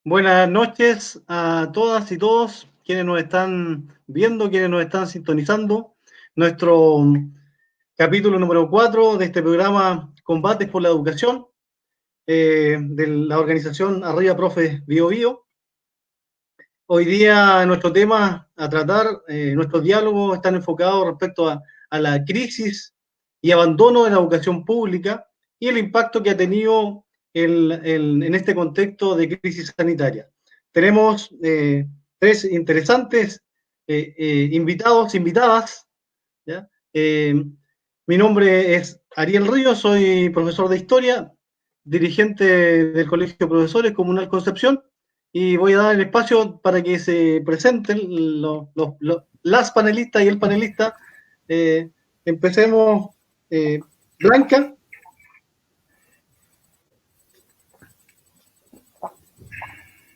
Buenas noches a todas y todos quienes nos están viendo, quienes nos están sintonizando. Nuestro capítulo número 4 de este programa Combates por la Educación de la organización Arriba Profe Bio Bio. Hoy día nuestro tema a tratar, nuestros diálogos están enfocados respecto a la crisis y abandono de la educación pública y el impacto que ha tenido en este contexto de crisis sanitaria. Tenemos tres interesantes invitados, invitadas. ¿Ya? Mi nombre es Ariel Ríos, soy profesor de historia, dirigente del Colegio de Profesores Comunal Concepción, y voy a dar el espacio para que se presenten las panelistas y el panelista. Eh, Empecemos. Blanca.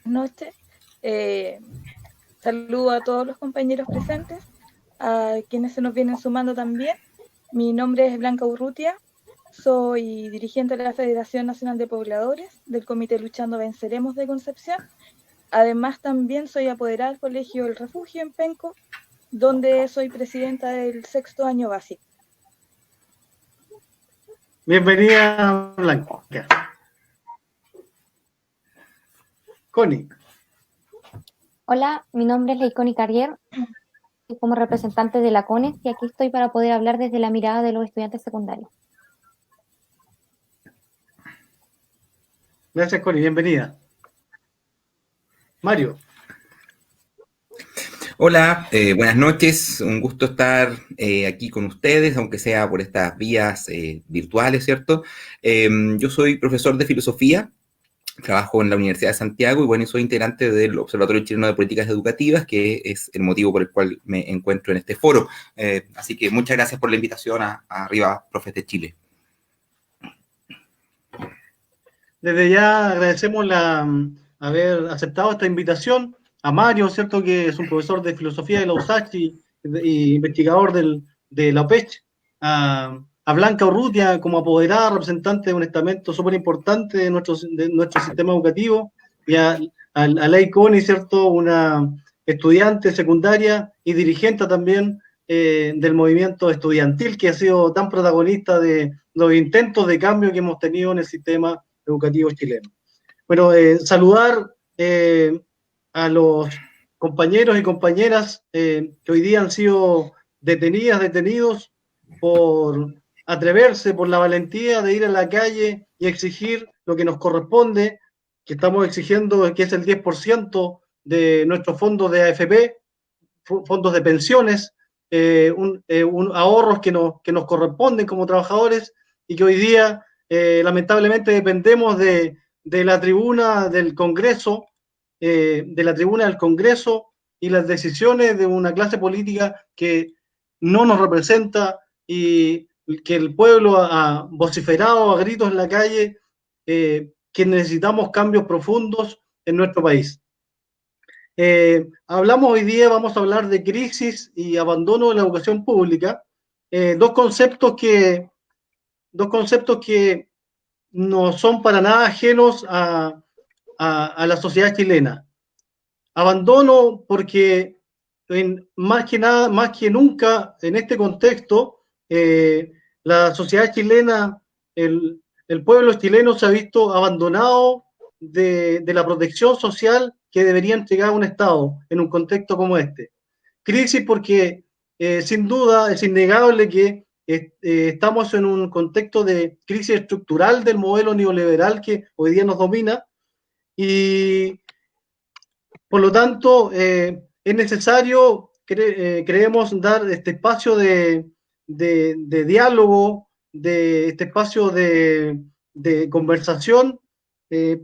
Buenas noches. Saludo a todos los compañeros presentes, a quienes se nos vienen sumando también. Mi nombre es Blanca Urrutia, soy dirigente de la Federación Nacional de Pobladores, del Comité Luchando Venceremos de Concepción. Además, también soy apoderada del Colegio El Refugio en Penco, donde soy presidenta del 6º año básico. Bienvenida, Blanca. Connie. Hola, mi nombre es Leiconi Carrier, como representante de la CONES, y aquí estoy para poder hablar desde la mirada de los estudiantes secundarios. Gracias, Connie. Bienvenida. Mario. Hola, buenas noches. Un gusto estar aquí con ustedes, aunque sea por estas vías virtuales, ¿cierto? Yo soy profesor de filosofía, trabajo en la Universidad de Santiago y bueno, soy integrante del Observatorio Chileno de Políticas Educativas, que es el motivo por el cual me encuentro en este foro. Así que muchas gracias por la invitación a Arriba Profes de Chile. Desde ya agradecemos haber aceptado esta invitación a Mario, ¿cierto? Que es un profesor de filosofía de la USACH y investigador de la UPECH, a Blanca Urrutia como apoderada, representante de un estamento súper importante de nuestro sistema educativo, y a Lei Connie, ¿cierto? Una estudiante secundaria y dirigente también del movimiento estudiantil, que ha sido tan protagonista de los intentos de cambio que hemos tenido en el sistema educativo chileno. Bueno, saludar a los compañeros y compañeras que hoy día han sido detenidos por atreverse, por la valentía de ir a la calle y exigir lo que nos corresponde, que estamos exigiendo, que es el 10% de nuestros fondos de AFP, fondos de pensiones, ahorros que nos corresponden como trabajadores, y que hoy día lamentablemente dependemos de la tribuna del Congreso, y las decisiones de una clase política que no nos representa y que el pueblo ha vociferado a gritos en la calle, que necesitamos cambios profundos en nuestro país. Hablamos hoy día, vamos a hablar de crisis y abandono de la educación pública, dos conceptos que no son para nada ajenos a la sociedad chilena. Abandono porque más que nunca en este contexto, la sociedad chilena, el pueblo chileno se ha visto abandonado de la protección social que debería entregar un Estado en un contexto como este. Crisis porque sin duda es innegable que estamos en un contexto de crisis estructural del modelo neoliberal que hoy día nos domina, y por lo tanto es necesario, creemos, dar este espacio de diálogo, de este espacio de conversación,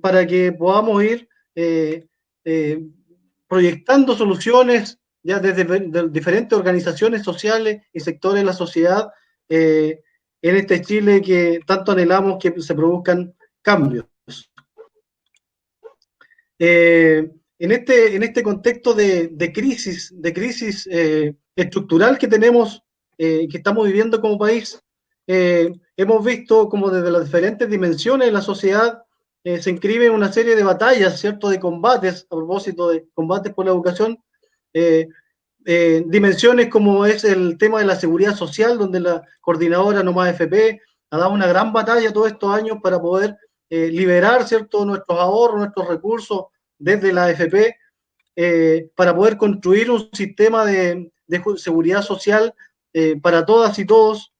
para que podamos ir proyectando soluciones ya desde diferentes organizaciones sociales y sectores de la sociedad, en este Chile que tanto anhelamos que se produzcan cambios. En este contexto de crisis estructural que tenemos, que estamos viviendo como país, hemos visto como desde las diferentes dimensiones de la sociedad se inscribe en una serie de batallas, ¿cierto?, de combates, a propósito de combates por la educación, dimensiones como es el tema de la seguridad social, donde la coordinadora No Más FP ha dado una gran batalla todos estos años para poder liberar, ¿cierto?, nuestros ahorros, nuestros recursos desde la AFP, para poder construir un sistema de seguridad social para todas y todos.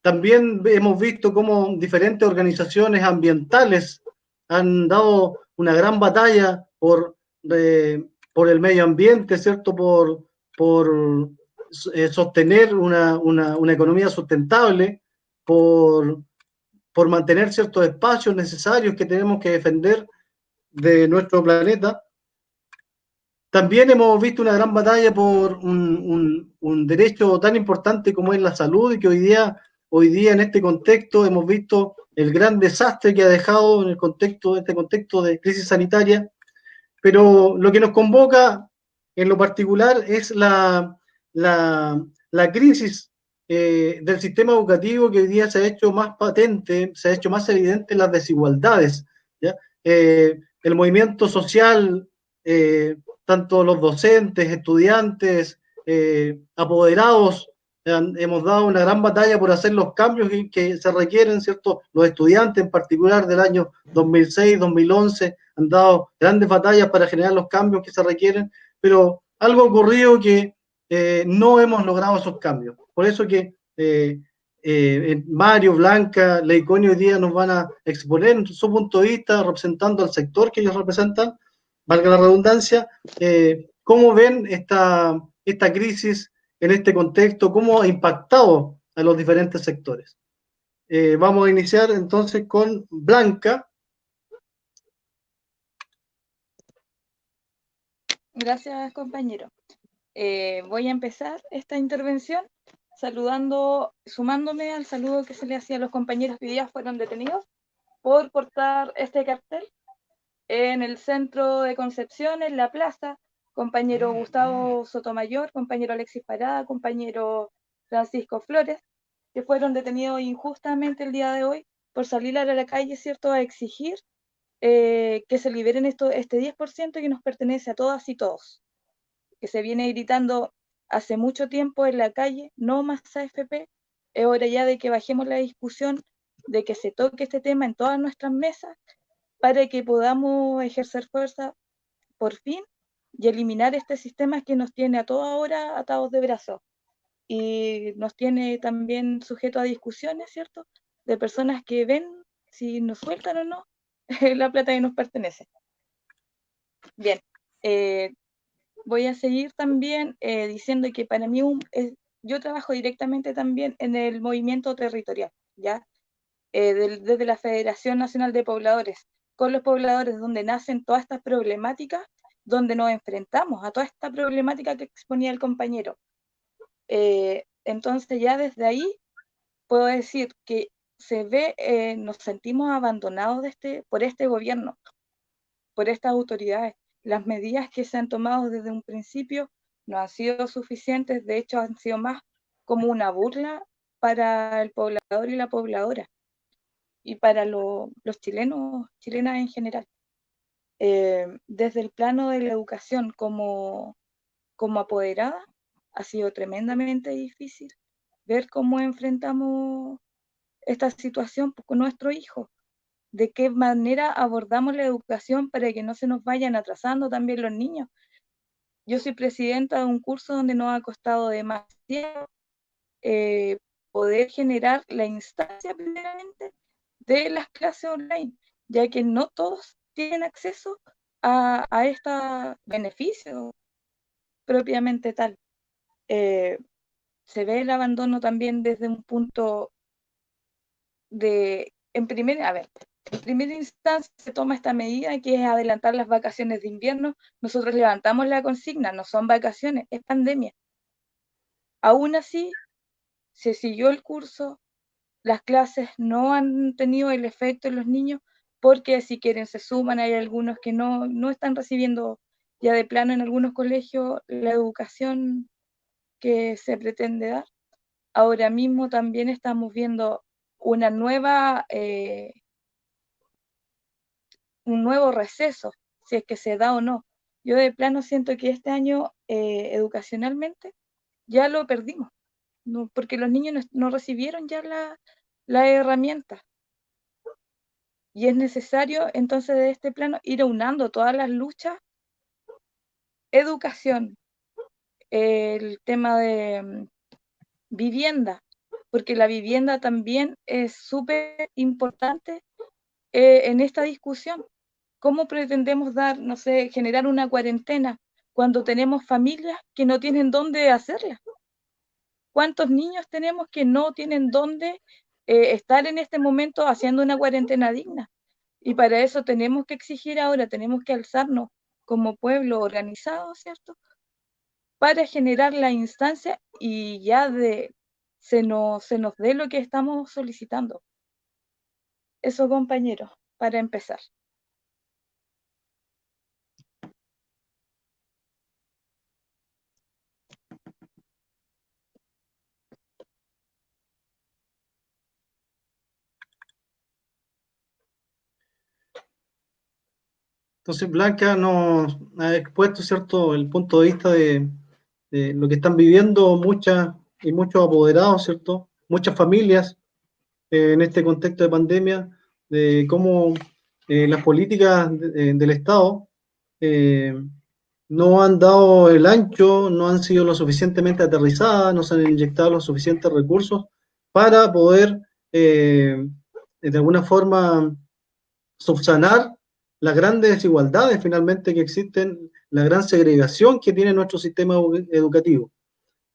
También hemos visto cómo diferentes organizaciones ambientales han dado una gran batalla por el medio ambiente, ¿cierto? Por sostener una economía sustentable, por mantener ciertos espacios necesarios que tenemos que defender de nuestro planeta. También hemos visto una gran batalla por un derecho tan importante como es la salud, y que hoy día en este contexto hemos visto el gran desastre que ha dejado en este contexto de crisis sanitaria. Pero lo que nos convoca en lo particular es la crisis del sistema educativo, que hoy día se ha hecho más patente, se ha hecho más evidente las desigualdades, ¿ya? El movimiento social, tanto los docentes, estudiantes, apoderados, hemos dado una gran batalla por hacer los cambios que se requieren, ¿cierto? Los estudiantes, en particular del año 2006, 2011, han dado grandes batallas para generar los cambios que se requieren, pero algo ha ocurrido que no hemos logrado esos cambios. Por eso que Mario, Blanca, Leiconi hoy día nos van a exponer su punto de vista, representando al sector que ellos representan, valga la redundancia, cómo ven esta crisis en este contexto, cómo ha impactado a los diferentes sectores. Vamos a iniciar entonces con Blanca. Gracias, compañero. Voy a empezar esta intervención sumándome al saludo que se le hacía a los compañeros que hoy día fueron detenidos por portar este cartel en el centro de Concepción, en la plaza. Compañero Gustavo Sotomayor, compañero Alexis Parada, compañero Francisco Flores, que fueron detenidos injustamente el día de hoy por salir a la calle, ¿cierto?, a exigir que se liberen este 10% que nos pertenece a todas y todos, que se viene gritando hace mucho tiempo en la calle: no más AFP. Es hora ya de que bajemos la discusión, de que se toque este tema en todas nuestras mesas, para que podamos ejercer fuerza por fin y eliminar este sistema que nos tiene a toda hora atados de brazos y nos tiene también sujeto a discusiones, ¿cierto?, de personas que ven si nos sueltan o no la plata que nos pertenece. Bien, voy a seguir también diciendo que para mí yo trabajo directamente también en el movimiento territorial, ¿ya? Desde la Federación Nacional de Pobladores, con los pobladores, donde nacen todas estas problemáticas, donde nos enfrentamos a toda esta problemática que exponía el compañero. Entonces ya desde ahí puedo decir que nos sentimos abandonados por este gobierno, por estas autoridades. Las medidas que se han tomado desde un principio no han sido suficientes, de hecho han sido más como una burla para el poblador y la pobladora, y para los chilenos, chilenas en general. Desde el plano de la educación como apoderada, ha sido tremendamente difícil ver cómo enfrentamos esta situación con nuestros hijos, de qué manera abordamos la educación para que no se nos vayan atrasando también los niños. Yo soy presidenta de un curso donde nos ha costado demasiado poder generar la instancia primeramente de las clases online, ya que no todos tienen acceso a estos beneficios propiamente tal. Se ve el abandono también desde un punto en primera instancia se toma esta medida, que es adelantar las vacaciones de invierno. Nosotros levantamos la consigna: no son vacaciones, es pandemia. Aún así, se siguió el curso, las clases no han tenido el efecto en los niños, porque si quieren se suman. Hay algunos que no están recibiendo ya de plano en algunos colegios la educación que se pretende dar. Ahora mismo también estamos viendo una nueva un nuevo receso, si es que se da o no. Yo de plano siento que este año educacionalmente ya lo perdimos, ¿no? Porque los niños no recibieron ya la herramienta. Y es necesario entonces de este plano ir aunando todas las luchas, educación, el tema de vivienda, porque la vivienda también es súper importante en esta discusión. ¿Cómo pretendemos dar, no sé, generar una cuarentena cuando tenemos familias que no tienen dónde hacerla? ¿Cuántos niños tenemos que no tienen dónde estar en este momento haciendo una cuarentena digna? Y para eso tenemos que exigir ahora, tenemos que alzarnos como pueblo organizado, ¿cierto? Para generar la instancia y ya se nos dé lo que estamos solicitando. Eso, compañeros, para empezar. Entonces, Blanca nos ha expuesto, ¿cierto?, el punto de vista de lo que están viviendo muchas y muchos apoderados, ¿cierto? Muchas familias en este contexto de pandemia, de cómo las políticas del Estado no han dado el ancho, no han sido lo suficientemente aterrizadas, no se han inyectado los suficientes recursos para poder, de alguna forma, subsanar las grandes desigualdades finalmente que existen, la gran segregación que tiene nuestro sistema educativo,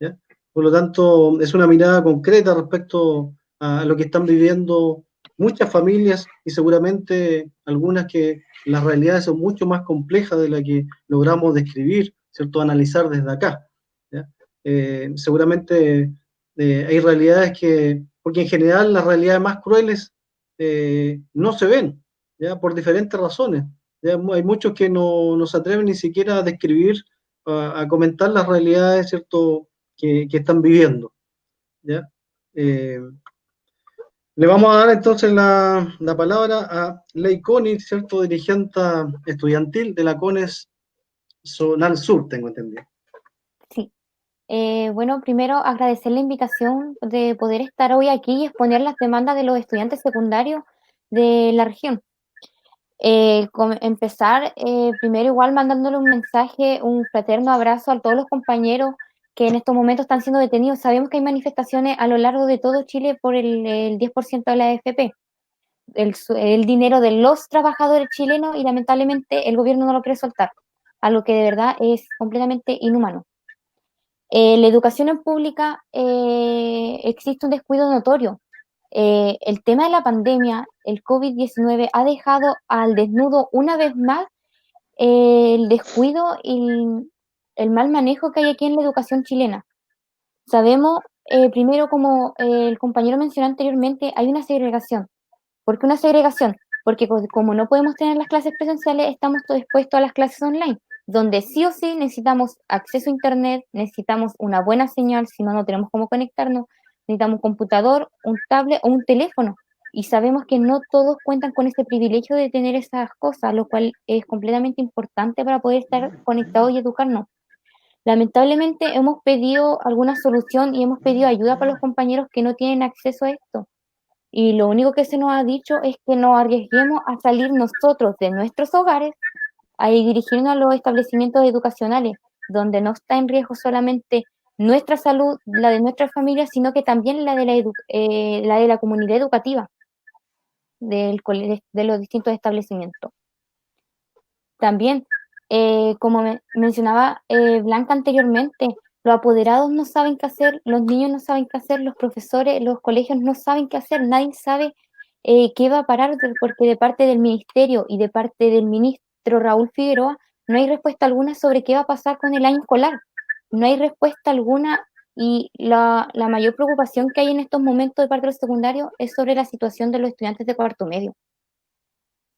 ¿ya? Por lo tanto, es una mirada concreta respecto a lo que están viviendo muchas familias y seguramente algunas que las realidades son mucho más complejas de las que logramos describir, ¿cierto? Analizar desde acá, ¿ya? Seguramente hay realidades que, porque en general las realidades más crueles no se ven, ¿ya? Por diferentes razones. ¿Ya? Hay muchos que no se atreven ni siquiera a describir, a comentar las realidades, ¿cierto?, que están viviendo, ¿ya? Le vamos a dar entonces la palabra a Ley Connie, ¿cierto?, dirigente estudiantil de la CONES Zonal Sur, tengo entendido. Sí. Bueno, primero agradecer la invitación de poder estar hoy aquí y exponer las demandas de los estudiantes secundarios de la región. Empezar primero igual mandándole un mensaje, un fraterno abrazo a todos los compañeros que en estos momentos están siendo detenidos. Sabemos que hay manifestaciones a lo largo de todo Chile por el 10% de la AFP, el dinero de los trabajadores chilenos, y lamentablemente el gobierno no lo quiere soltar, algo que de verdad es completamente inhumano. La educación en pública existe un descuido notorio. El tema de la pandemia, el COVID-19, ha dejado al desnudo una vez más el descuido y el mal manejo que hay aquí en la educación chilena. Sabemos, primero, como el compañero mencionó anteriormente, hay una segregación. ¿Por qué una segregación? Porque como no podemos tener las clases presenciales, estamos todos expuestos a las clases online, donde sí o sí necesitamos acceso a internet, necesitamos una buena señal, si no, no tenemos cómo conectarnos, necesitamos un computador, un tablet o un teléfono. Y sabemos que no todos cuentan con ese privilegio de tener esas cosas, lo cual es completamente importante para poder estar conectados y educarnos. Lamentablemente hemos pedido alguna solución y hemos pedido ayuda para los compañeros que no tienen acceso a esto. Y lo único que se nos ha dicho es que nos arriesguemos a salir nosotros de nuestros hogares, a dirigirnos a los establecimientos educacionales, donde no está en riesgo solamente nuestra salud, la de nuestra familia, sino que también la de la comunidad educativa de los distintos establecimientos. También, como mencionaba Blanca anteriormente, los apoderados no saben qué hacer, los niños no saben qué hacer, los profesores, los colegios no saben qué hacer, nadie sabe qué va a parar, porque de parte del ministerio y de parte del ministro Raúl Figueroa no hay respuesta alguna sobre qué va a pasar con el año escolar. No hay respuesta alguna, y la mayor preocupación que hay en estos momentos de parte de los secundarios es sobre la situación de los estudiantes de cuarto medio.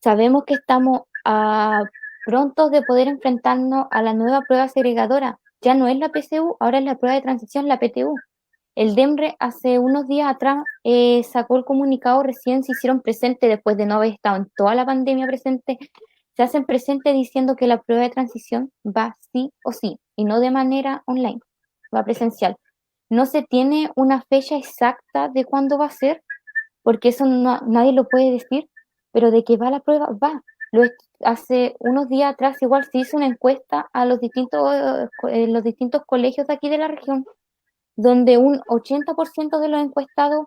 Sabemos que estamos prontos de poder enfrentarnos a la nueva prueba segregadora. Ya no es la PSU, ahora es la prueba de transición, la PTU. El DEMRE hace unos días atrás sacó el comunicado, recién se hicieron presentes después de no haber estado en toda la pandemia presente, se hacen presentes diciendo que la prueba de transición va sí o sí, y no de manera online, va presencial. No se tiene una fecha exacta de cuándo va a ser, porque eso nadie lo puede decir, pero de que va la prueba, va. Hace unos días atrás igual se hizo una encuesta a los distintos colegios de aquí de la región, donde un 80% de los encuestados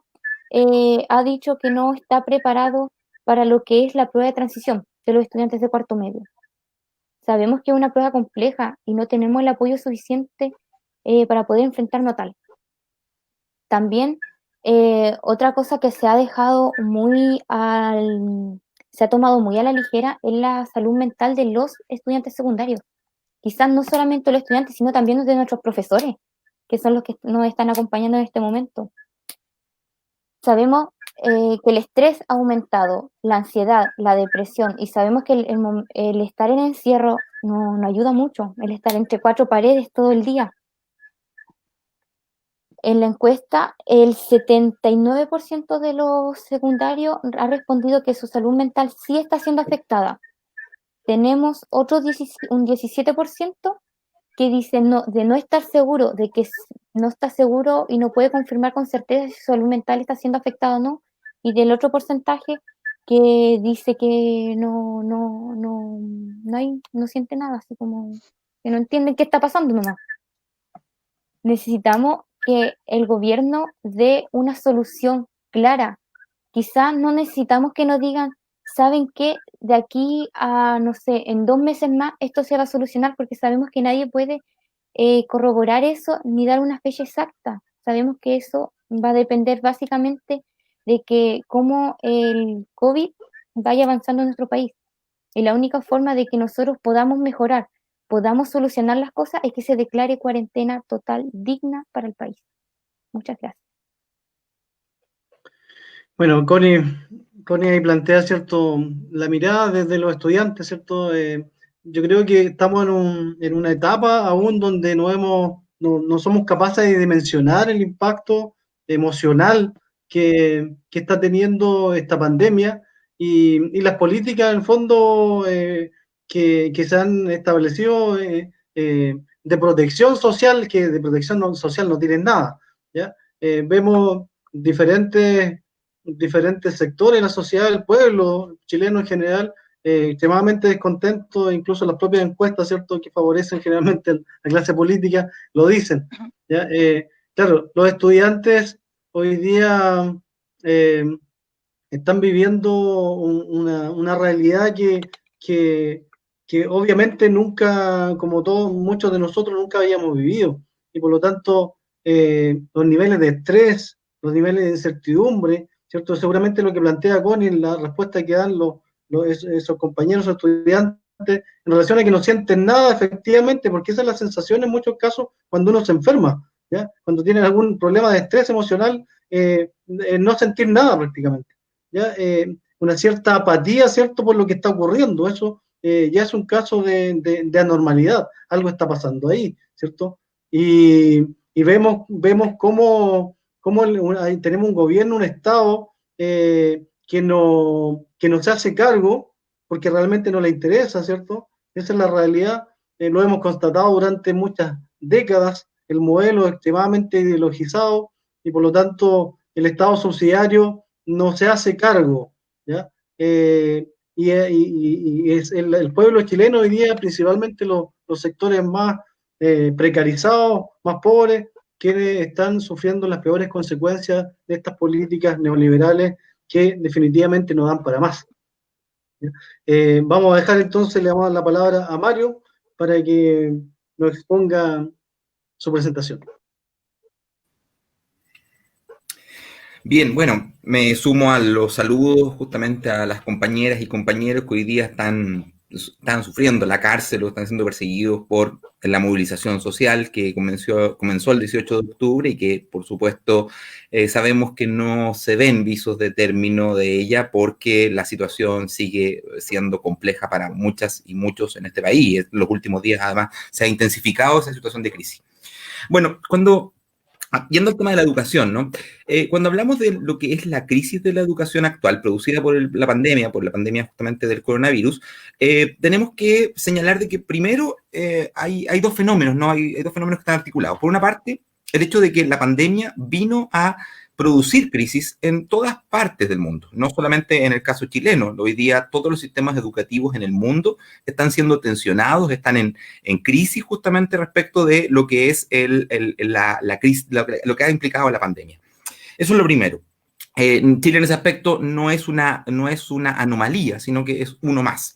ha dicho que no está preparado para lo que es la prueba de transición de los estudiantes de cuarto medio. Sabemos que es una prueba compleja y no tenemos el apoyo suficiente para poder enfrentarnos a tal. También otra cosa que se ha tomado muy a la ligera es la salud mental de los estudiantes secundarios. Quizás no solamente los estudiantes, sino también de nuestros profesores, que son los que nos están acompañando en este momento. Sabemos que el estrés ha aumentado, la ansiedad, la depresión, y sabemos que el estar en encierro no ayuda mucho, el estar entre cuatro paredes todo el día. En la encuesta, el 79% de los secundarios ha respondido que su salud mental sí está siendo afectada. Tenemos un 17% que dice de no estar seguro, de que no está seguro y no puede confirmar con certeza si su salud mental está siendo afectada o no, y del otro porcentaje que dice que no siente nada, así como que no entienden qué está pasando nomás. Necesitamos que el gobierno dé una solución clara. Quizás no necesitamos que nos digan, ¿saben qué? De aquí a, no sé, en 2 meses más esto se va a solucionar, porque sabemos que nadie puede corroborar eso ni dar una fecha exacta. Sabemos que eso va a depender básicamente de que cómo el COVID vaya avanzando en nuestro país. Y la única forma de que nosotros podamos mejorar, podamos solucionar las cosas, es que se declare cuarentena total digna para el país. Muchas gracias. Bueno, Connie ahí plantea, ¿cierto?, la mirada desde los estudiantes, ¿cierto? Yo creo que estamos en una etapa aún donde no somos capaces de dimensionar el impacto emocional que está teniendo esta pandemia y las políticas, en el fondo, que se han establecido de protección social, que de protección social no tienen nada, ¿ya? Vemos diferentes sectores de la sociedad, del pueblo chileno en general, extremadamente descontentos, incluso las propias encuestas, ¿cierto?, que favorecen generalmente a la clase política, lo dicen, ¿ya? Claro, los estudiantes hoy día están viviendo una realidad que obviamente nunca, como muchos de nosotros, nunca habíamos vivido, y por lo tanto los niveles de estrés, los niveles de incertidumbre, ¿cierto? Seguramente lo que plantea Connie, la respuesta que dan esos compañeros estudiantes en relación a que no sienten nada efectivamente, porque esa es la sensación en muchos casos cuando uno se enferma, ¿ya? Cuando tiene algún problema de estrés emocional, no sentir nada prácticamente, ¿ya? Una cierta apatía, ¿cierto?, por lo que está ocurriendo. Eso ya es un caso de anormalidad, algo está pasando ahí, ¿cierto? Y vemos cómo tenemos un gobierno, un Estado que no se hace cargo porque realmente no le interesa, ¿cierto? Esa es la realidad, lo hemos constatado durante muchas décadas, el modelo es extremadamente ideologizado y por lo tanto el Estado subsidiario no se hace cargo, ¿ya? Y es el pueblo chileno hoy día, principalmente los sectores más precarizados, más pobres, quienes están sufriendo las peores consecuencias de estas políticas neoliberales que definitivamente no dan para más. Vamos a dejar entonces, le damos la palabra a Mario para que nos exponga su presentación. Bien, bueno, me sumo a los saludos justamente a las compañeras y compañeros que hoy día están sufriendo la cárcel o están siendo perseguidos por la movilización social que comenzó el 18 de octubre y que, por supuesto, sabemos que no se ven visos de término de ella porque la situación sigue siendo compleja para muchas y muchos en este país. En los últimos días, además, se ha intensificado esa situación de crisis. Bueno, cuando Yendo al tema de la educación, ¿no? Cuando hablamos de lo que es la crisis de la educación actual, producida por la pandemia justamente del coronavirus, tenemos que señalar de que primero hay dos fenómenos, ¿no? Hay dos fenómenos que están articulados. Por una parte, el hecho de que la pandemia vino a producir crisis en todas partes del mundo, no solamente en el caso chileno. Hoy día todos los sistemas educativos en el mundo están siendo tensionados, están en crisis justamente respecto de lo que es la crisis, lo que ha implicado la pandemia. Eso es lo primero. Chile en ese aspecto no es una anomalía, sino que es uno más.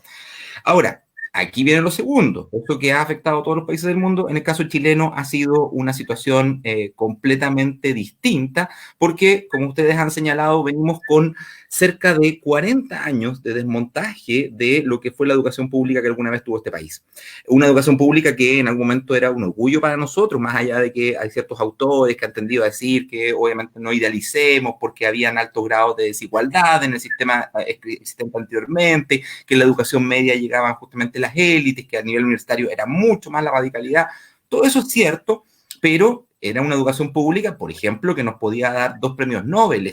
Ahora, aquí viene lo segundo. Esto que ha afectado a todos los países del mundo, en el caso chileno ha sido una situación completamente distinta, porque, como ustedes han señalado, venimos con cerca de 40 años de desmontaje de lo que fue la educación pública que alguna vez tuvo este país. Una educación pública que en algún momento era un orgullo para nosotros, más allá de que hay ciertos autores que han tendido a decir que obviamente no idealicemos porque habían altos grados de desigualdad en el sistema existente anteriormente, que la educación media llegaban justamente las élites, que a nivel universitario era mucho más la radicalidad. Todo eso es cierto, pero era una educación pública, por ejemplo, que nos podía dar 2 premios Nobel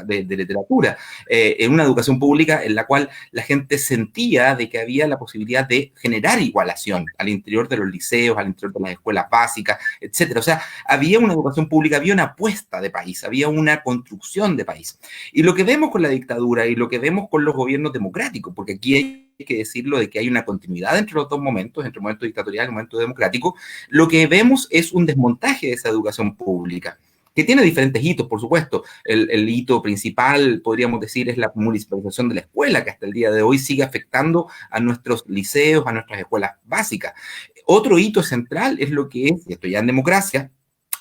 de literatura. En una educación pública en la cual la gente sentía de que había la posibilidad de generar igualación al interior de los liceos, al interior de las escuelas básicas, etcétera. O sea, había una educación pública, había una apuesta de país, había una construcción de país. Y lo que vemos con la dictadura y lo que vemos con los gobiernos democráticos, porque aquí hay que decirlo de que hay una continuidad entre los dos momentos, entre el momento dictatorial y el momento democrático, lo que vemos es un desmontaje de esa educación pública, que tiene diferentes hitos, por supuesto. El hito principal, podríamos decir, es la municipalización de la escuela, que hasta el día de hoy sigue afectando a nuestros liceos, a nuestras escuelas básicas. Otro hito central es lo que es, y esto ya en democracia,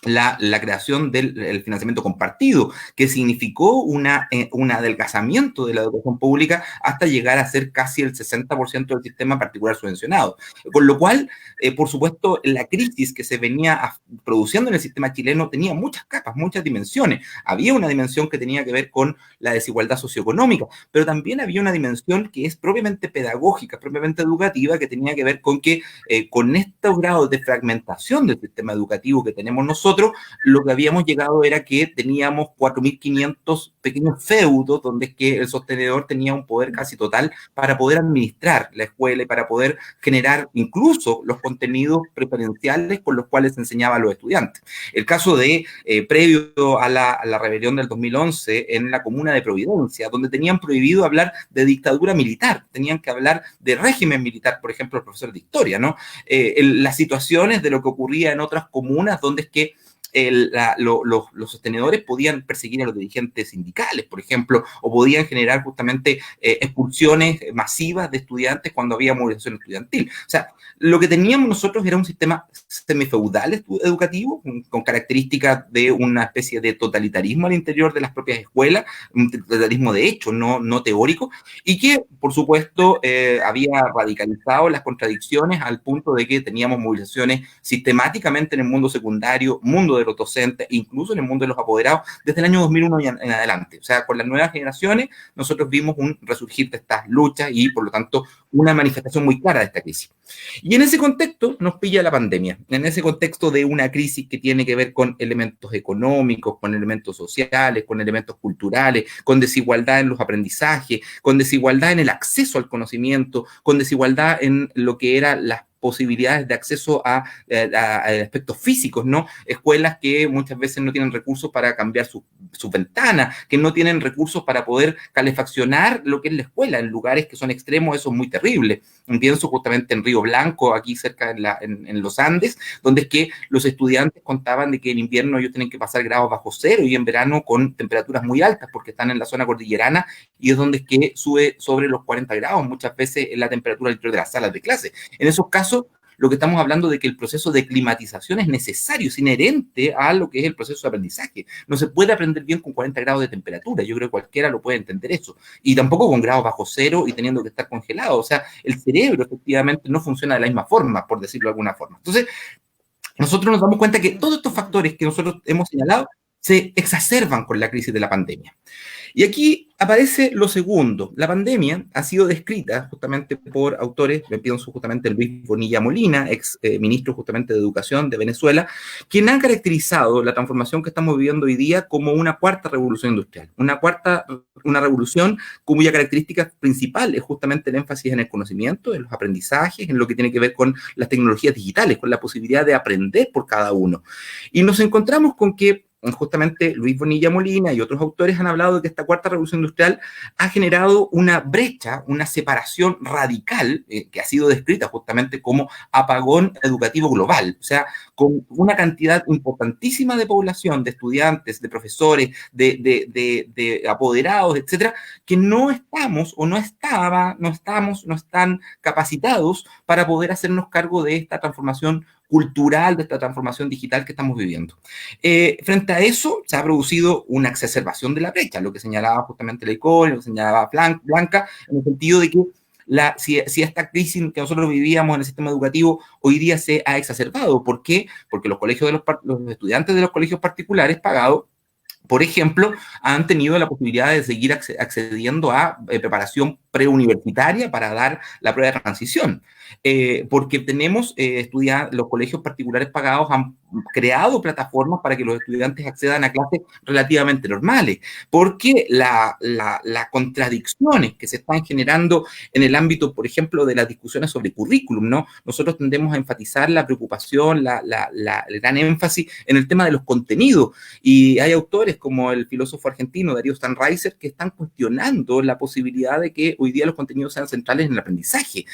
la creación del financiamiento compartido, que significó un adelgazamiento de la educación pública hasta llegar a ser casi el 60% del sistema particular subvencionado. Con lo cual, por supuesto, la crisis que se venía produciendo en el sistema chileno tenía muchas capas, muchas dimensiones. Había una dimensión que tenía que ver con la desigualdad socioeconómica, pero también había una dimensión que es propiamente pedagógica, propiamente educativa, que tenía que ver con que con estos grados de fragmentación del sistema educativo que tenemos nosotros, lo que habíamos llegado era que teníamos 4.500 pequeños feudos donde es que el sostenedor tenía un poder casi total para poder administrar la escuela y para poder generar incluso los contenidos preferenciales con los cuales se enseñaba a los estudiantes. El caso de previo a la rebelión del 2011 en la comuna de Providencia, donde tenían prohibido hablar de dictadura militar, tenían que hablar de régimen militar, por ejemplo, el profesor de historia, ¿no? Las situaciones de lo que ocurría en otras comunas donde es que los sostenedores podían perseguir a los dirigentes sindicales, por ejemplo, o podían generar justamente expulsiones masivas de estudiantes cuando había movilización estudiantil. O sea, lo que teníamos nosotros era un sistema semifeudal educativo, con características de una especie de totalitarismo al interior de las propias escuelas, un totalitarismo de hecho, no teórico, y que, por supuesto, había radicalizado las contradicciones al punto de que teníamos movilizaciones sistemáticamente en el mundo secundario, mundo de los docentes, incluso en el mundo de los apoderados, desde el año 2001 en adelante. O sea, con las nuevas generaciones, nosotros vimos un resurgir de estas luchas y, por lo tanto, una manifestación muy clara de esta crisis. Y en ese contexto nos pilla la pandemia, en ese contexto de una crisis que tiene que ver con elementos económicos, con elementos sociales, con elementos culturales, con desigualdad en los aprendizajes, con desigualdad en el acceso al conocimiento, con desigualdad en lo que eran las posibilidades de acceso a aspectos físicos, ¿no? Escuelas que muchas veces no tienen recursos para cambiar sus ventanas, que no tienen recursos para poder calefaccionar lo que es la escuela, en lugares que son extremos, eso es muy terrible. Pienso justamente en Río Blanco, aquí cerca en los Andes, donde es que los estudiantes contaban de que en invierno ellos tienen que pasar grados bajo cero y en verano con temperaturas muy altas, porque están en la zona cordillerana y es donde es que sube sobre los 40 grados, muchas veces en la temperatura dentro de las salas de clase. En esos casos, lo que estamos hablando de que el proceso de climatización es necesario, es inherente a lo que es el proceso de aprendizaje. No se puede aprender bien con 40 grados de temperatura, yo creo que cualquiera lo puede entender eso, y tampoco con grados bajo cero y teniendo que estar congelado. O sea, el cerebro efectivamente no funciona de la misma forma, por decirlo de alguna forma. Entonces, nosotros nos damos cuenta que todos estos factores que nosotros hemos señalado se exacerban con la crisis de la pandemia. Y aquí aparece lo segundo. La pandemia ha sido descrita justamente por autores, me pienso justamente Luis Bonilla Molina, ex ministro justamente de Educación de Venezuela, quien han caracterizado la transformación que estamos viviendo hoy día como una cuarta revolución industrial. Una revolución cuya característica principal es justamente el énfasis en el conocimiento, en los aprendizajes, en lo que tiene que ver con las tecnologías digitales, con la posibilidad de aprender por cada uno. Y nos encontramos con que justamente Luis Bonilla Molina y otros autores han hablado de que esta cuarta revolución industrial ha generado una brecha, una separación radical, que ha sido descrita justamente como apagón educativo global, o sea, con una cantidad importantísima de población, de estudiantes, de profesores, de apoderados, etcétera, que no estamos o no están capacitados para poder hacernos cargo de esta transformación cultural, de esta transformación digital que estamos viviendo. Frente a eso, se ha producido una exacerbación de la brecha, lo que señalaba justamente Leicol, lo que señalaba Blanca, en el sentido de que si esta crisis que nosotros vivíamos en el sistema educativo hoy día se ha exacerbado. ¿Por qué? Porque los estudiantes de los colegios particulares pagados, por ejemplo, han tenido la posibilidad de seguir accediendo a preparación preuniversitaria para dar la prueba de transición. Porque tenemos los colegios particulares pagados han creado plataformas para que los estudiantes accedan a clases relativamente normales, porque las contradicciones que se están generando en el ámbito, por ejemplo, de las discusiones sobre currículum, ¿no? Nosotros tendemos a enfatizar la preocupación, el gran énfasis en el tema de los contenidos, y hay autores como el filósofo argentino Darío Stanraiser que están cuestionando la posibilidad de que hoy día los contenidos sean centrales en el aprendizaje.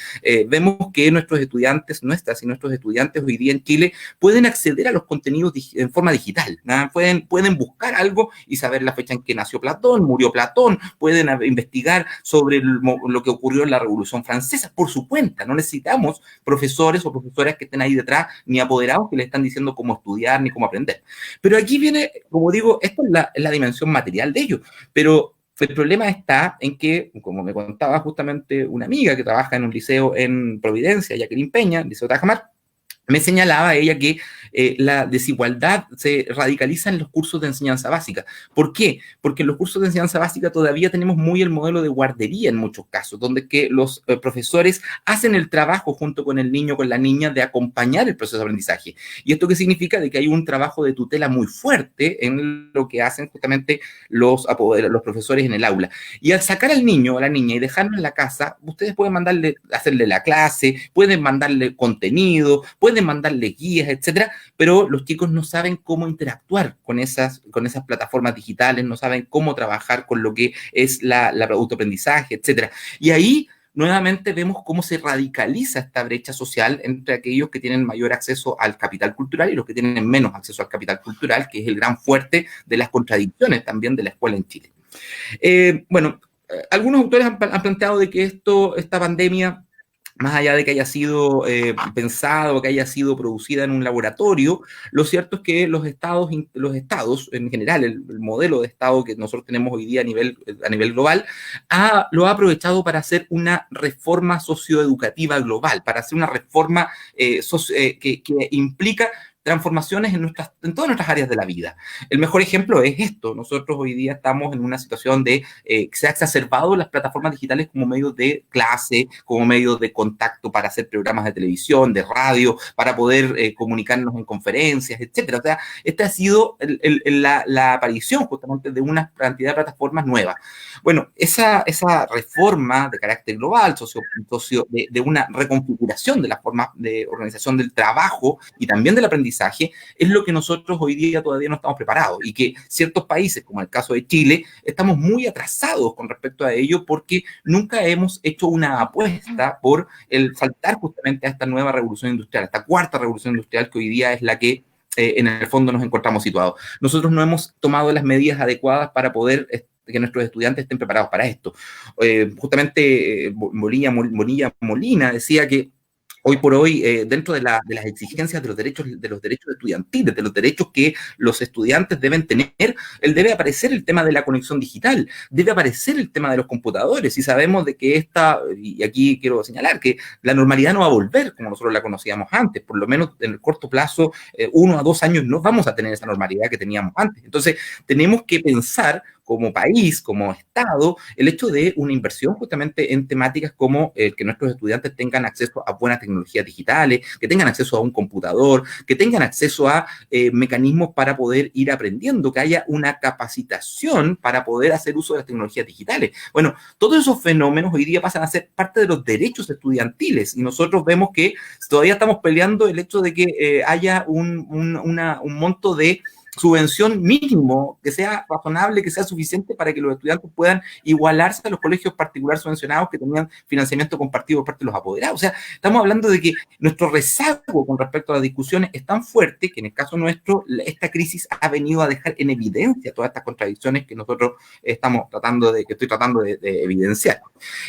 Vemos que nuestros estudiantes hoy día en Chile pueden acceder a los contenidos en forma digital, ¿no? Pueden buscar algo y saber la fecha en que nació Platón, murió Platón, pueden investigar sobre lo que ocurrió en la Revolución Francesa por su cuenta. No necesitamos profesores o profesoras que estén ahí detrás, ni apoderados que le están diciendo cómo estudiar ni cómo aprender. Pero aquí viene, como digo, esto es la dimensión material de ello, pero el problema está en que, como me contaba justamente una amiga que trabaja en un liceo en Providencia, Jacqueline Peña, Liceo Tajamar, me señalaba ella que la desigualdad se radicaliza en los cursos de enseñanza básica. ¿Por qué? Porque en los cursos de enseñanza básica todavía tenemos muy el modelo de guardería en muchos casos, donde que los profesores hacen el trabajo junto con el niño, con la niña, de acompañar el proceso de aprendizaje. ¿Y esto qué significa? De que hay un trabajo de tutela muy fuerte en lo que hacen justamente los profesores en el aula. Y al sacar al niño o a la niña y dejarlo en la casa, ustedes pueden hacerle la clase, pueden mandarle contenido, pueden mandarle guías, etcétera, pero los chicos no saben cómo interactuar con esas plataformas digitales, no saben cómo trabajar con lo que es la autoaprendizaje, etcétera. Y ahí nuevamente vemos cómo se radicaliza esta brecha social entre aquellos que tienen mayor acceso al capital cultural y los que tienen menos acceso al capital cultural, que es el gran fuerte de las contradicciones también de la escuela en Chile. Algunos autores han planteado de que esta pandemia, más allá de que haya sido pensada o que haya sido producida en un laboratorio, lo cierto es que los estados en general, el modelo de estado que nosotros tenemos hoy día a nivel global, lo ha aprovechado para hacer una reforma socioeducativa global, para hacer una reforma que implica transformaciones en todas nuestras áreas de la vida. El mejor ejemplo es esto. Nosotros hoy día estamos en una situación de que se ha exacerbado las plataformas digitales como medios de clase, como medios de contacto para hacer programas de televisión, de radio, para poder comunicarnos en conferencias, etcétera. O sea, esta ha sido la aparición justamente de una cantidad de plataformas nuevas. Bueno, esa reforma de carácter global, de una reconfiguración de las formas de organización del trabajo y también del aprendizaje, es lo que nosotros hoy día todavía no estamos preparados, y que ciertos países, como el caso de Chile, estamos muy atrasados con respecto a ello, porque nunca hemos hecho una apuesta por el saltar justamente a esta nueva revolución industrial, a esta cuarta revolución industrial que hoy día es la que en el fondo nos encontramos situados. Nosotros no hemos tomado las medidas adecuadas para poder que nuestros estudiantes estén preparados para esto. Justamente Molina decía que hoy por hoy, dentro de las exigencias de los derechos estudiantiles, de los derechos que los estudiantes deben tener, debe aparecer el tema de la conexión digital, debe aparecer el tema de los computadores, y sabemos de que y aquí quiero señalar que la normalidad no va a volver como nosotros la conocíamos antes, por lo menos en el corto plazo, 1 a 2 años no vamos a tener esa normalidad que teníamos antes. Entonces, tenemos que pensar como país, como Estado, el hecho de una inversión justamente en temáticas como que nuestros estudiantes tengan acceso a buenas tecnologías digitales, que tengan acceso a un computador, que tengan acceso a mecanismos para poder ir aprendiendo, que haya una capacitación para poder hacer uso de las tecnologías digitales. Bueno, todos esos fenómenos hoy día pasan a ser parte de los derechos estudiantiles, y nosotros vemos que todavía estamos peleando el hecho de que haya un monto de subvención mínimo que sea razonable, que sea suficiente para que los estudiantes puedan igualarse a los colegios particulares subvencionados que tenían financiamiento compartido por parte de los apoderados. O sea, estamos hablando de que nuestro rezago con respecto a las discusiones es tan fuerte que en el caso nuestro esta crisis ha venido a dejar en evidencia todas estas contradicciones que nosotros que estoy tratando de evidenciar.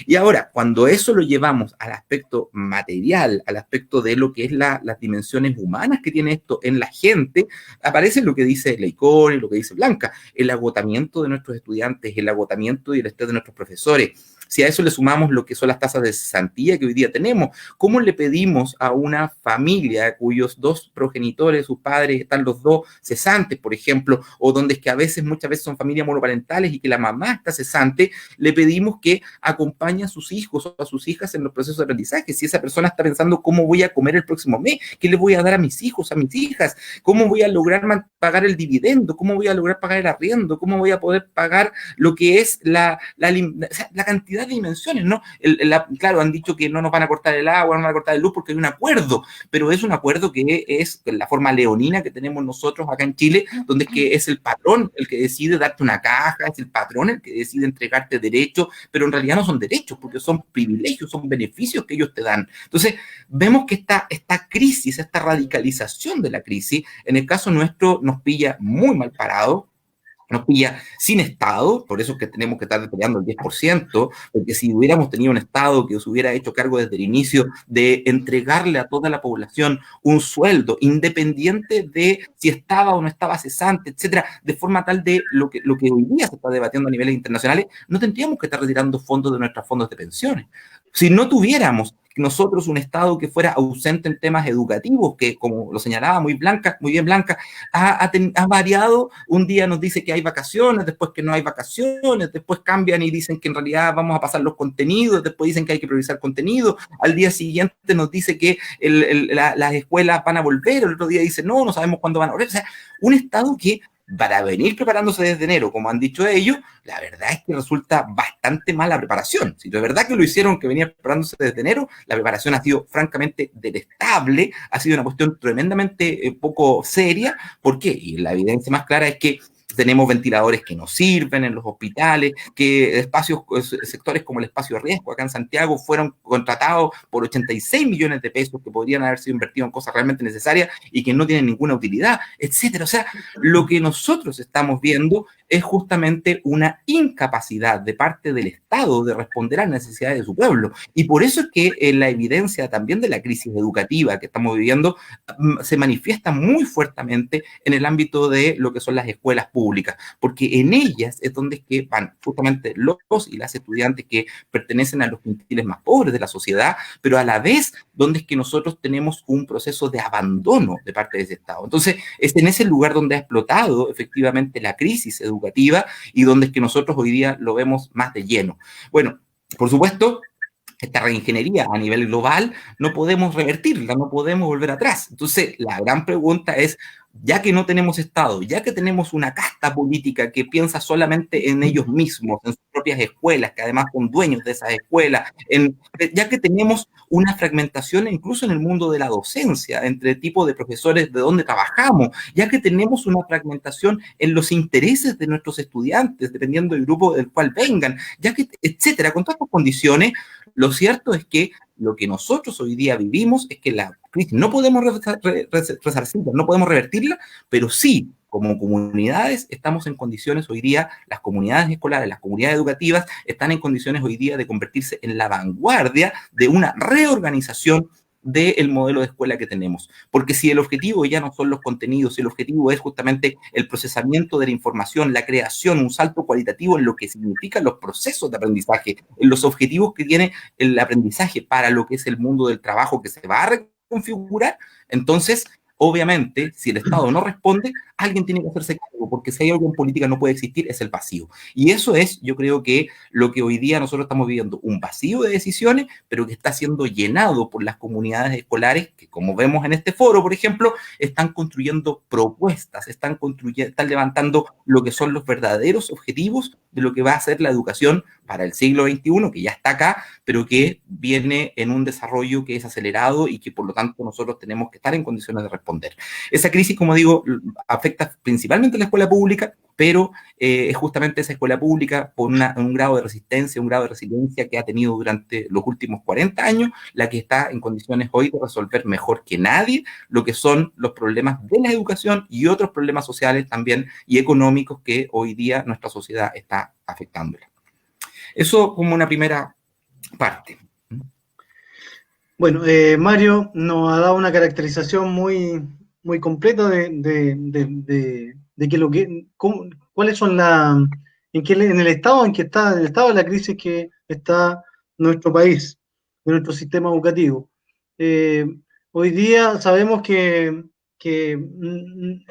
Y ahora, cuando eso lo llevamos al aspecto material, al aspecto de lo que es las dimensiones humanas que tiene esto en la gente, aparece lo que dice Leicor y lo que dice Blanca, el agotamiento de nuestros estudiantes, el agotamiento y el estrés de nuestros profesores. Si a eso le sumamos lo que son las tasas de cesantía que hoy día tenemos, ¿cómo le pedimos a una familia cuyos 2 progenitores, sus padres, están los 2 cesantes, por ejemplo, o donde es que muchas veces son familias monoparentales y que la mamá está cesante, le pedimos que acompañe a sus hijos o a sus hijas en los procesos de aprendizaje? Si esa persona está pensando cómo voy a comer el próximo mes, qué le voy a dar a mis hijos, a mis hijas, cómo voy a lograr pagar el dividendo, cómo voy a lograr pagar el arriendo, cómo voy a poder pagar lo que es la cantidad de dimensiones, ¿no? Claro, han dicho que no nos van a cortar el agua, no nos van a cortar la luz porque hay un acuerdo, pero es un acuerdo que es la forma leonina que tenemos nosotros acá en Chile, donde es que es el patrón el que decide darte una caja, es el patrón el que decide entregarte derechos, pero en realidad no son derechos, porque son privilegios, son beneficios que ellos te dan. Entonces, vemos que esta crisis, esta radicalización de la crisis, en el caso nuestro nos pilla muy mal parado, nos pilla sin Estado, por eso es que tenemos que estar peleando el 10%, porque si hubiéramos tenido un Estado que se hubiera hecho cargo desde el inicio de entregarle a toda la población un sueldo, independiente de si estaba o no estaba cesante, etcétera, de forma tal de lo que hoy día se está debatiendo a niveles internacionales, no tendríamos que estar retirando fondos de nuestros fondos de pensiones. Si no tuviéramos nosotros un Estado que fuera ausente en temas educativos, que como lo señalaba muy bien Blanca, ha variado, un día nos dice que hay vacaciones, después que no hay vacaciones, después cambian y dicen que en realidad vamos a pasar los contenidos, después dicen que hay que priorizar contenido, al día siguiente nos dice que las escuelas van a volver, el otro día dice no sabemos cuándo van a volver. O sea, un Estado que para venir preparándose desde enero, como han dicho ellos, la verdad es que resulta bastante mala preparación. Si de verdad que lo hicieron, que venían preparándose desde enero, la preparación ha sido francamente detestable, ha sido una cuestión tremendamente poco seria. ¿Por qué? Y la evidencia más clara es que tenemos ventiladores que no sirven en los hospitales, que sectores como el espacio de riesgo acá en Santiago fueron contratados por 86 millones de pesos que podrían haber sido invertidos en cosas realmente necesarias y que no tienen ninguna utilidad, etcétera. O sea, lo que nosotros estamos viendo es justamente una incapacidad de parte del Estado de responder a las necesidades de su pueblo. Y por eso es que la evidencia también de la crisis educativa que estamos viviendo se manifiesta muy fuertemente en el ámbito de lo que son las escuelas públicas, porque en ellas es donde es que van justamente los y las estudiantes que pertenecen a los quintiles más pobres de la sociedad, pero a la vez donde es que nosotros tenemos un proceso de abandono de parte de ese Estado. Entonces, es en ese lugar donde ha explotado efectivamente la crisis educativa y donde es que nosotros hoy día lo vemos más de lleno. Bueno, por supuesto, esta reingeniería a nivel global no podemos revertirla, no podemos volver atrás. Entonces, la gran pregunta es, ya que no tenemos Estado, ya que tenemos una casta política que piensa solamente en ellos mismos, en sus propias escuelas, que además son dueños de esas escuelas, ya que tenemos una fragmentación incluso en el mundo de la docencia, entre tipos de profesores de donde trabajamos, ya que tenemos una fragmentación en los intereses de nuestros estudiantes, dependiendo del grupo del cual vengan, ya que, etcétera, con todas estas condiciones, lo cierto es que lo que nosotros hoy día vivimos es que la crisis no podemos resarcirla, no podemos revertirla, pero sí, como comunidades, estamos en condiciones hoy día, las comunidades escolares, las comunidades educativas, están en condiciones hoy día de convertirse en la vanguardia de una reorganización del modelo de escuela que tenemos. Porque si el objetivo ya no son los contenidos, si el objetivo es justamente el procesamiento de la información, la creación, un salto cualitativo en lo que significan los procesos de aprendizaje, en los objetivos que tiene el aprendizaje para lo que es el mundo del trabajo que se va a reconfigurar, entonces obviamente, si el Estado no responde, alguien tiene que hacerse cargo, porque si hay algo en política no puede existir, es el vacío. Y eso es, yo creo que lo que hoy día nosotros estamos viviendo, un vacío de decisiones, pero que está siendo llenado por las comunidades escolares, que como vemos en este foro, por ejemplo, están construyendo propuestas, están levantando lo que son los verdaderos objetivos de lo que va a ser la educación para el siglo XXI, que ya está acá, pero que viene en un desarrollo que es acelerado y que por lo tanto nosotros tenemos que estar en condiciones de responder. Esa crisis, como digo, afecta principalmente a la escuela pública, pero es justamente esa escuela pública por un grado de resistencia, un grado de resiliencia que ha tenido durante los últimos 40 años, la que está en condiciones hoy de resolver mejor que nadie lo que son los problemas de la educación y otros problemas sociales también y económicos que hoy día nuestra sociedad está afectándola. Eso como una primera parte. Bueno, Mario nos ha dado una caracterización muy, muy completa de que cuáles son en el estado en que está, en el estado de la crisis que está nuestro país, nuestro sistema educativo. Hoy día sabemos que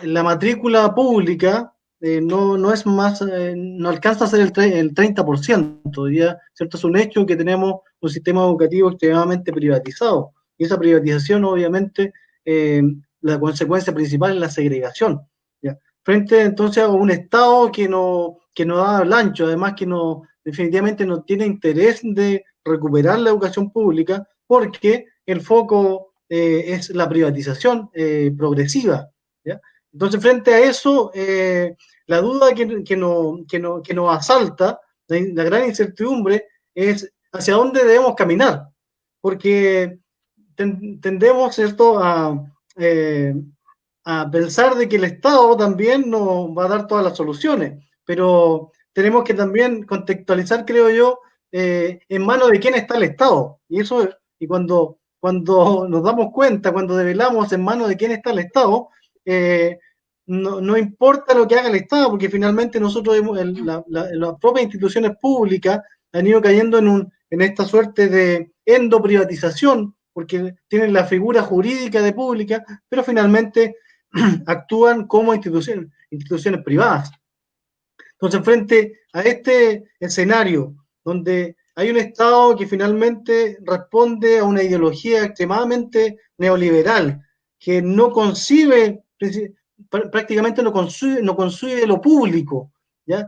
la matrícula pública no es más, no alcanza a ser el 30%. Hoy día, ¿cierto? Es un hecho que tenemos un sistema educativo extremadamente privatizado. Y esa privatización, obviamente, la consecuencia principal es la segregación. ¿Ya? Frente entonces a un Estado que no da el ancho, además que definitivamente no tiene interés de recuperar la educación pública, porque el foco es la privatización progresiva. ¿Ya? Entonces, frente a eso, la duda que nos asalta, la gran incertidumbre, es hacia dónde debemos caminar, porque tendemos, ¿cierto?, a pensar de que el Estado también nos va a dar todas las soluciones, pero tenemos que también contextualizar, creo yo, en manos de quién está el Estado. Y cuando nos damos cuenta, cuando develamos en manos de quién está el Estado, no importa lo que haga el Estado, porque finalmente nosotros, las propias instituciones públicas han ido cayendo en esta suerte de endoprivatización, porque tienen la figura jurídica de pública, pero finalmente actúan como instituciones privadas. Entonces, frente a este escenario, donde hay un Estado que finalmente responde a una ideología extremadamente neoliberal, que no concibe, prácticamente no concibe lo público, ¿ya?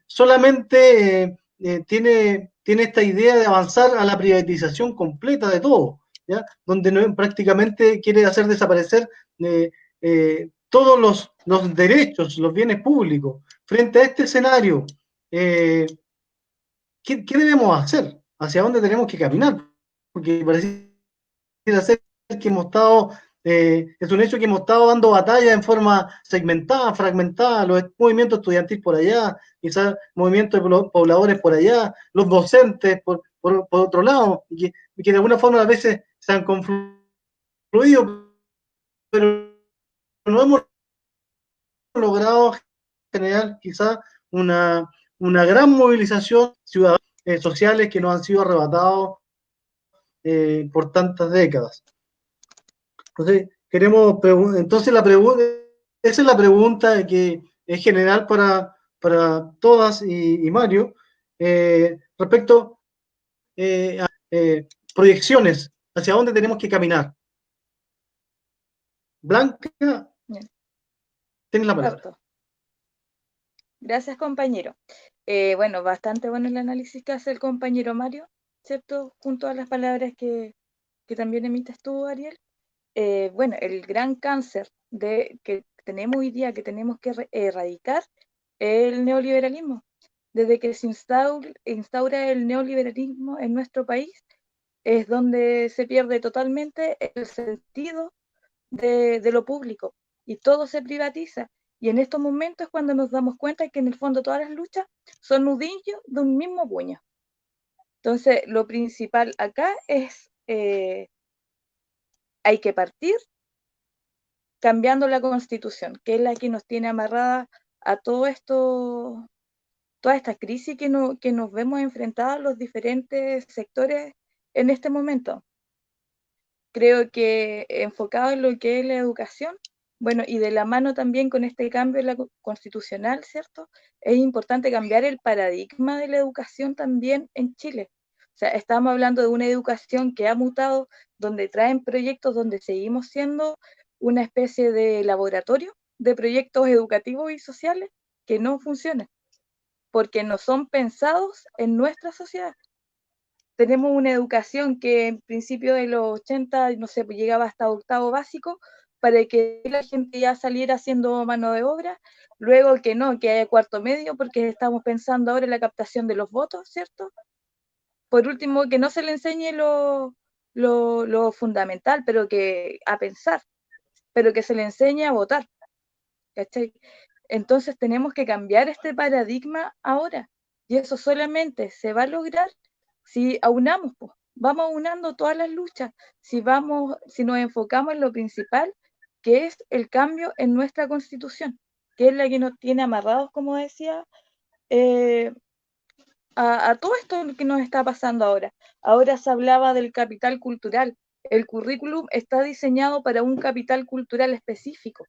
Solamente tiene esta idea de avanzar a la privatización completa de todo, ¿ya? Donde prácticamente quiere hacer desaparecer todos los derechos, los bienes públicos. Frente a este escenario, ¿qué debemos hacer? ¿Hacia dónde tenemos que caminar? Porque pareciera ser que hemos estado, es un hecho que hemos estado dando batalla en forma segmentada, fragmentada, los movimientos estudiantiles por allá, quizás movimientos de pobladores por allá, los docentes por otro lado, y que de alguna forma a veces se han confluido, pero no hemos logrado generar quizás una gran movilización ciudadana, sociales que nos han sido arrebatados por tantas décadas. Entonces, esa es la pregunta que es general para todas y Mario, respecto a proyecciones, hacia dónde tenemos que caminar. Blanca, tienes la palabra. Perfecto. Gracias, compañero. Bueno, bastante bueno el análisis que hace el compañero Mario, ¿cierto? Junto a las palabras que también emites tú, Ariel. Bueno, el gran cáncer que tenemos hoy día, que tenemos que erradicar, es el neoliberalismo. Desde que se instaura el neoliberalismo en nuestro país, es donde se pierde totalmente el sentido de lo público y todo se privatiza. Y en estos momentos es cuando nos damos cuenta que en el fondo todas las luchas son nudillos de un mismo puño. Entonces, lo principal acá es hay que partir cambiando la Constitución, que es la que nos tiene amarrada a todo esto, toda esta crisis que nos vemos enfrentados los diferentes sectores en este momento. Creo que enfocado en lo que es la educación, bueno, y de la mano también con este cambio en la constitucional, ¿cierto? Es importante cambiar el paradigma de la educación también en Chile. O sea, estamos hablando de una educación que ha mutado, donde traen proyectos donde seguimos siendo una especie de laboratorio de proyectos educativos y sociales que no funcionan, porque no son pensados en nuestra sociedad. Tenemos una educación que en principio de los 80, no sé, pues llegaba hasta octavo básico, para que la gente ya saliera haciendo mano de obra, luego que no, que haya cuarto medio, porque estamos pensando ahora en la captación de los votos, ¿cierto? Por último, que no se le enseñe lo fundamental, pero que a pensar, pero que se le enseñe a votar, ¿cachai? Entonces tenemos que cambiar este paradigma ahora, y eso solamente se va a lograr si aunamos, pues, vamos aunando todas las luchas, si nos enfocamos en lo principal, que es el cambio en nuestra Constitución, que es la que nos tiene amarrados, como decía, a todo esto que nos está pasando ahora. Ahora se hablaba del capital cultural. El currículum está diseñado para un capital cultural específico.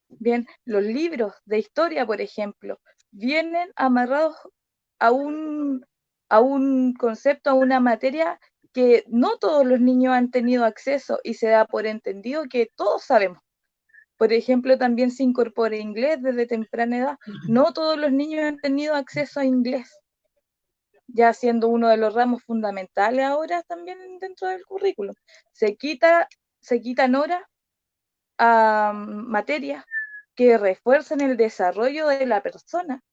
Bien, los libros de historia, por ejemplo, vienen amarrados a un concepto, a una materia que no todos los niños han tenido acceso y se da por entendido que todos sabemos. Por ejemplo, también se incorpora inglés desde temprana edad. No todos los niños han tenido acceso a inglés, ya siendo uno de los ramos fundamentales ahora también dentro del currículum. Se quitan horas a materias que refuercen el desarrollo de la persona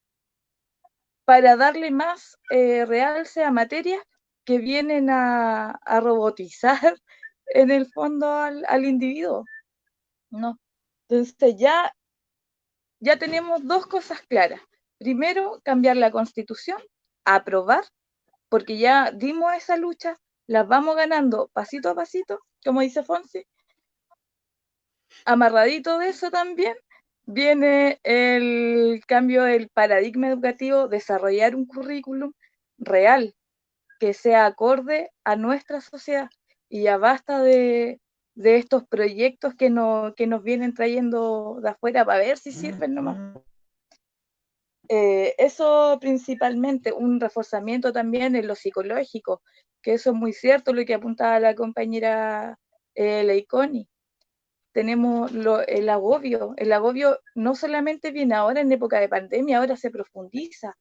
para darle más realce a materias que vienen a robotizar en el fondo al individuo, ¿no? Entonces ya tenemos dos cosas claras. Primero, cambiar la Constitución, aprobar, porque ya dimos esa lucha, las vamos ganando pasito a pasito, como dice Fonsi. Amarradito de eso también viene el cambio del paradigma educativo, desarrollar un currículum real que sea acorde a nuestra sociedad, y ya basta de estos proyectos que nos vienen trayendo de afuera para ver si sirven nomás. Eso principalmente, un reforzamiento también en lo psicológico, que eso es muy cierto lo que apuntaba la compañera Leiconi. Tenemos el agobio no solamente viene ahora en época de pandemia, ahora se profundiza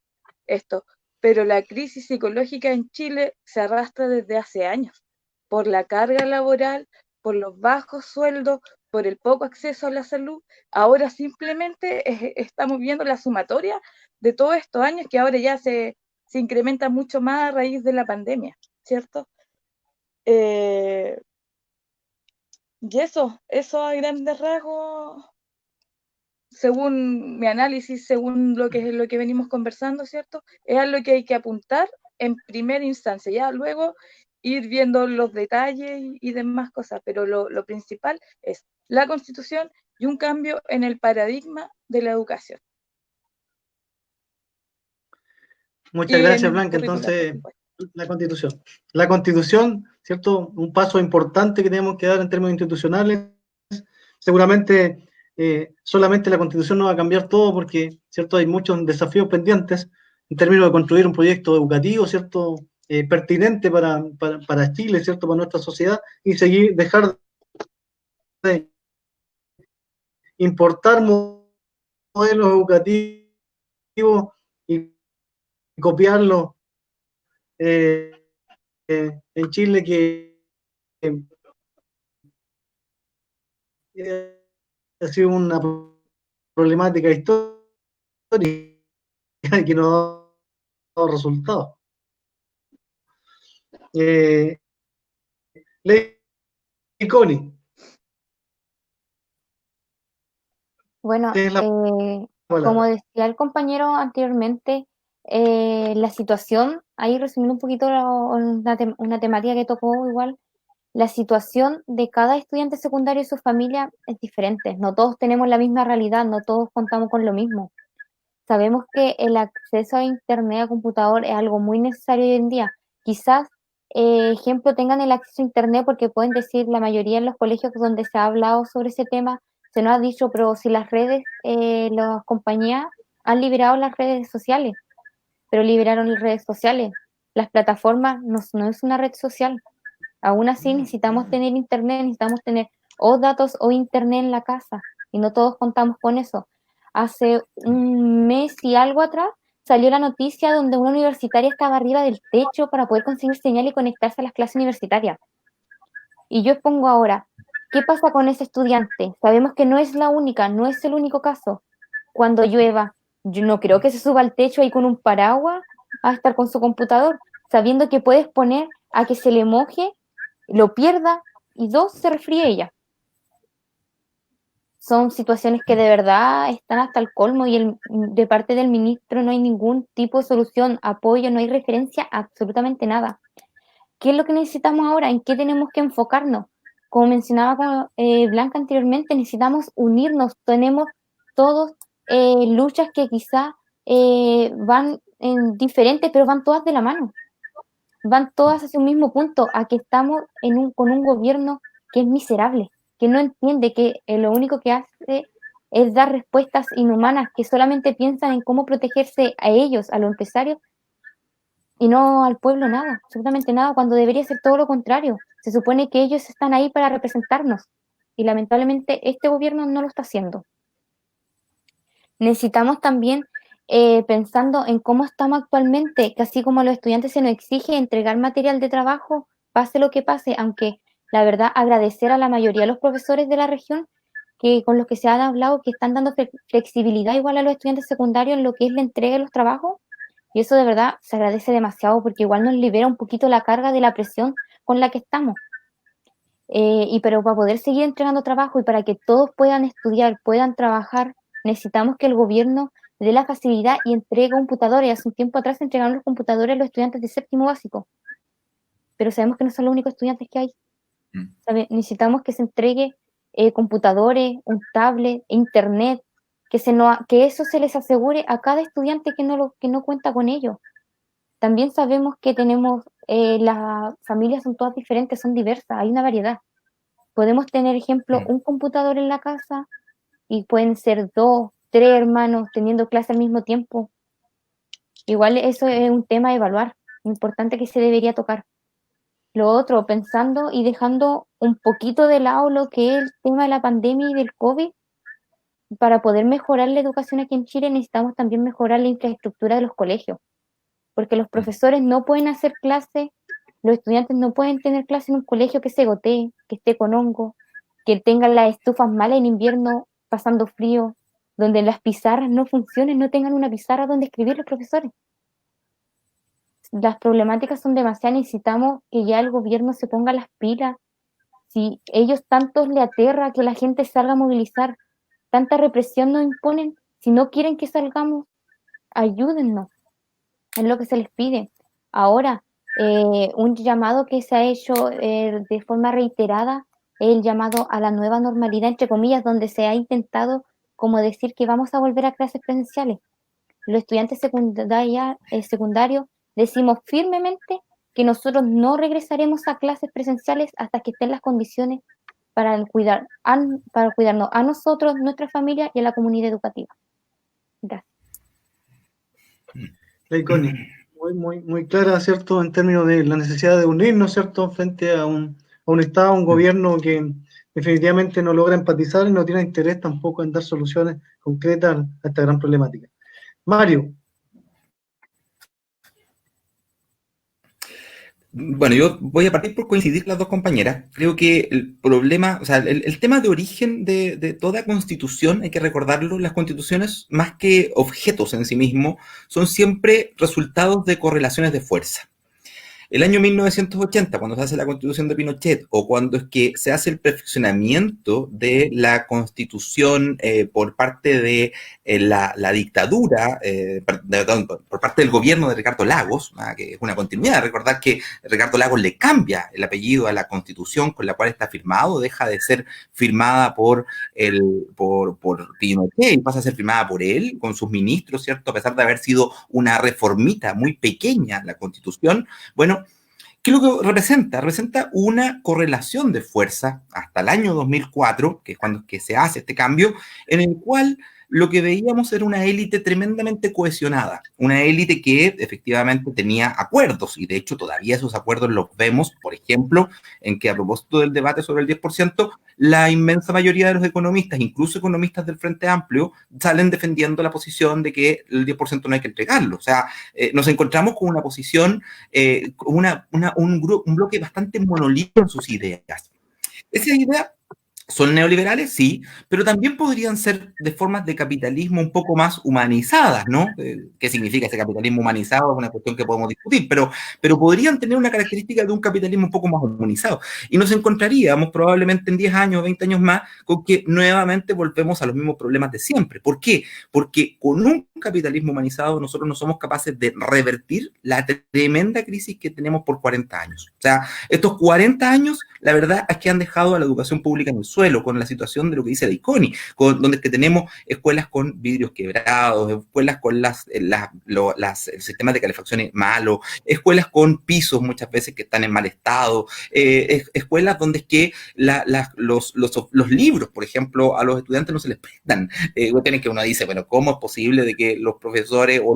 esto, pero la crisis psicológica en Chile se arrastra desde hace años, por la carga laboral, por los bajos sueldos, por el poco acceso a la salud. Ahora simplemente estamos viendo la sumatoria de todos estos años que ahora ya se incrementa mucho más a raíz de la pandemia, ¿cierto? Y eso a grandes rasgos, según mi análisis, según lo que venimos conversando, ¿cierto? Es a lo que hay que apuntar en primera instancia, ya luego ir viendo los detalles y demás cosas, pero lo principal es la Constitución y un cambio en el paradigma de la educación. Muchas gracias, Blanca. Entonces, la Constitución. La Constitución, ¿cierto? Un paso importante que tenemos que dar en términos institucionales. Seguramente solamente la Constitución no va a cambiar todo porque, ¿cierto? Hay muchos desafíos pendientes en términos de construir un proyecto educativo, ¿cierto? Pertinente para Chile, ¿cierto? Para nuestra sociedad, y dejar de importar modelos educativos y copiarlos en Chile, que ha sido una problemática histórica que no ha dado resultados. Leiconi. Bueno, como decía el compañero anteriormente, la situación, ahí resumiendo un poquito una temática que tocó igual, la situación de cada estudiante secundario y su familia es diferente. No todos tenemos la misma realidad, no todos contamos con lo mismo. Sabemos que el acceso a internet, a computador, es algo muy necesario hoy en día. Quizás, ejemplo, tengan el acceso a internet porque pueden decir, la mayoría en los colegios donde se ha hablado sobre ese tema, se nos ha dicho, pero si las redes, las compañías han liberado las redes sociales, pero liberaron las redes sociales. Las plataformas no es una red social. Aún así necesitamos tener internet, necesitamos tener o datos o internet en la casa, y no todos contamos con eso. Hace un mes y algo atrás salió la noticia donde una universitaria estaba arriba del techo para poder conseguir señal y conectarse a las clases universitarias. Y yo expongo ahora, ¿qué pasa con ese estudiante? Sabemos que no es la única, no es el único caso. Cuando llueva, yo no creo que se suba al techo ahí con un paraguas a estar con su computador, sabiendo que puedes poner a que se le moje, lo pierda y dos, se resfríe ella. Son situaciones que de verdad están hasta el colmo y de parte del ministro no hay ningún tipo de solución, apoyo, no hay referencia a absolutamente nada. ¿Qué es lo que necesitamos ahora? ¿En qué tenemos que enfocarnos? Como mencionaba Blanca anteriormente, necesitamos unirnos. Tenemos todos luchas que quizá van en diferentes, pero van todas de la mano. Van todas hacia un mismo punto, a que estamos con un gobierno que es miserable, que no entiende, que lo único que hace es dar respuestas inhumanas, que solamente piensan en cómo protegerse a ellos, a los empresarios, y no al pueblo nada, absolutamente nada, cuando debería ser todo lo contrario. Se supone que ellos están ahí para representarnos, y lamentablemente este gobierno no lo está haciendo. Necesitamos también, pensando en cómo estamos actualmente, que así como a los estudiantes se nos exige entregar material de trabajo, pase lo que pase, aunque la verdad agradecer a la mayoría de los profesores de la región que con los que se han hablado, que están dando flexibilidad igual a los estudiantes secundarios en lo que es la entrega de los trabajos, y eso de verdad se agradece demasiado porque igual nos libera un poquito la carga de la presión con la que estamos. Pero para poder seguir entregando trabajo y para que todos puedan estudiar, puedan trabajar, necesitamos que el gobierno dé la facilidad y entregue computadores. Hace un tiempo atrás se entregaron los computadores a los estudiantes de séptimo básico, pero sabemos que no son los únicos estudiantes que hay. Necesitamos que se entregue computadores, un tablet, internet, que eso se les asegure a cada estudiante que no cuenta con ello. También sabemos que tenemos, las familias son todas diferentes, son diversas, hay una variedad. Podemos tener, ejemplo, un computador en la casa y pueden ser 2, 3 hermanos teniendo clase al mismo tiempo. Igual eso es un tema a evaluar, importante que se debería tocar. Lo otro, pensando y dejando un poquito de lado lo que es el tema de la pandemia y del COVID, para poder mejorar la educación aquí en Chile necesitamos también mejorar la infraestructura de los colegios, porque los profesores no pueden hacer clase, los estudiantes no pueden tener clase en un colegio que se gotee, que esté con hongo, que tengan las estufas malas en invierno, pasando frío, donde las pizarras no funcionen, no tengan una pizarra donde escribir los profesores. Las problemáticas son demasiadas, necesitamos que ya el gobierno se ponga las pilas. Si ellos tanto le aterra que la gente salga a movilizar, tanta represión nos imponen, si no quieren que salgamos, ayúdennos, es lo que se les pide. Ahora, un llamado que se ha hecho de forma reiterada es el llamado a la nueva normalidad, entre comillas, donde se ha intentado como decir que vamos a volver a clases presenciales. Los estudiantes secundarios decimos firmemente que nosotros no regresaremos a clases presenciales hasta que estén las condiciones para cuidarnos a nosotros, nuestra familia y a la comunidad educativa. Gracias. Muy clara, ¿cierto?, en términos de la necesidad de unirnos, ¿cierto?, frente a un Estado, un gobierno que definitivamente no logra empatizar y no tiene interés tampoco en dar soluciones concretas a esta gran problemática. Mario. Bueno, yo voy a partir por coincidir con las dos compañeras. Creo que el problema, o sea, el tema de origen de toda constitución, hay que recordarlo, las constituciones, más que objetos en sí mismos, son siempre resultados de correlaciones de fuerza. El año 1980, cuando se hace la Constitución de Pinochet, o cuando es que se hace el perfeccionamiento de la Constitución por parte de la dictadura, perdón, por parte del gobierno de Ricardo Lagos, que es una continuidad. Recordar que Ricardo Lagos le cambia el apellido a la Constitución con la cual está firmado, deja de ser firmada por Pinochet y pasa a ser firmada por él, con sus ministros, ¿cierto? A pesar de haber sido una reformita muy pequeña la Constitución. Bueno, ¿qué es lo que representa? Representa una correlación de fuerza hasta el año 2004, que es cuando que se hace este cambio, en el cual lo que veíamos era una élite tremendamente cohesionada, una élite que efectivamente tenía acuerdos, y de hecho todavía esos acuerdos los vemos, por ejemplo, en que a propósito del debate sobre el 10%, la inmensa mayoría de los economistas, incluso economistas del Frente Amplio, salen defendiendo la posición de que el 10% no hay que entregarlo. O sea, nos encontramos con una posición, un bloque bastante monolítico en sus ideas. Esas ideas son neoliberales, sí, pero también podrían ser de formas de capitalismo un poco más humanizadas, ¿no? ¿Qué significa ese capitalismo humanizado? Es una cuestión que podemos discutir, pero podrían tener una característica de un capitalismo un poco más humanizado. Y nos encontraríamos probablemente en 10 años, 20 años más, con que nuevamente volvemos a los mismos problemas de siempre. ¿Por qué? Porque con un capitalismo humanizado nosotros no somos capaces de revertir la tremenda crisis que tenemos por 40 años. O sea, estos 40 años, la verdad es que han dejado a la educación pública en el suelo, con la situación de lo que dice la ICONI, donde es que tenemos escuelas con vidrios quebrados, escuelas con el sistema de calefacción malo, escuelas con pisos muchas veces que están en mal estado, escuelas donde es que los libros, por ejemplo, a los estudiantes no se les prestan. Tienen que uno dice, bueno, ¿cómo es posible de que los profesores o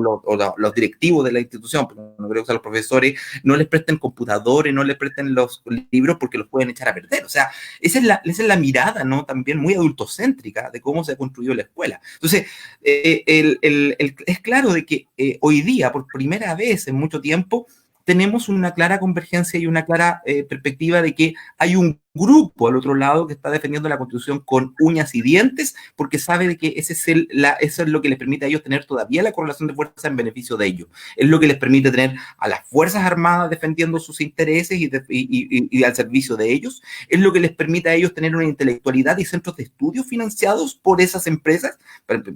los directivos de la institución, pero no creo que sean los profesores, no les presten computadores, no les presten los libros porque los pueden echar a perder? O sea, esa es la mirada, ¿no? También muy adultocéntrica de cómo se ha construido la escuela. Entonces, es claro de que hoy día, por primera vez en mucho tiempo, tenemos una clara convergencia y una clara perspectiva de que hay un grupo al otro lado que está defendiendo la Constitución con uñas y dientes, porque sabe de que eso es lo que les permite a ellos tener todavía la correlación de fuerza en beneficio de ellos. Es lo que les permite tener a las Fuerzas Armadas defendiendo sus intereses y al servicio de ellos. Es lo que les permite a ellos tener una intelectualidad y centros de estudio financiados por esas empresas.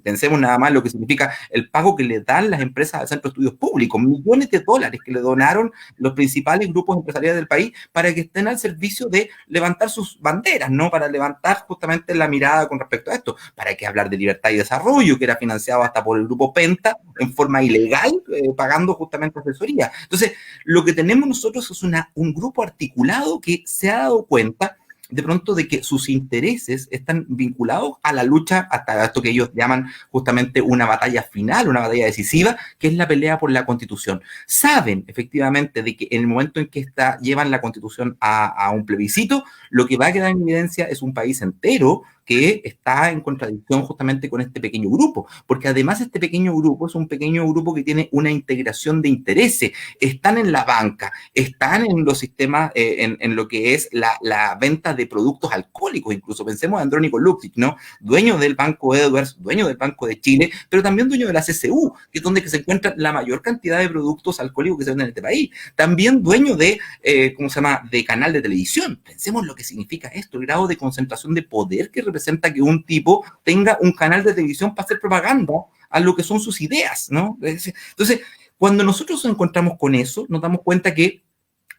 Pensemos nada más lo que significa el pago que le dan las empresas al centro de estudios públicos, millones de dólares que le donaron los principales grupos empresariales del país para que estén al servicio de levantar sus banderas, ¿no? Para levantar justamente la mirada con respecto a esto. ¿Para qué hablar de libertad y desarrollo, que era financiado hasta por el grupo Penta en forma ilegal, pagando justamente asesoría? Entonces, lo que tenemos nosotros es un grupo articulado que se ha dado cuenta de pronto de que sus intereses están vinculados a la lucha, hasta esto que ellos llaman justamente una batalla final, una batalla decisiva, que es la pelea por la Constitución. Saben efectivamente de que en el momento en que llevan la Constitución a un plebiscito, lo que va a quedar en evidencia es un país entero que está en contradicción justamente con este pequeño grupo, porque además este pequeño grupo es un pequeño grupo que tiene una integración de intereses, están en la banca, están en los sistemas, en lo que es la venta de productos alcohólicos, incluso pensemos en Andrónico Luksic, ¿no? Dueño del Banco Edwards, dueño del Banco de Chile, pero también dueño de la CCU, que es donde se encuentra la mayor cantidad de productos alcohólicos que se venden en este país, también dueño de, de canal de televisión. Pensemos lo que significa esto, el grado de concentración de poder que representa que un tipo tenga un canal de televisión para hacer propaganda a lo que son sus ideas, ¿no? Entonces, cuando nosotros nos encontramos con eso, nos damos cuenta que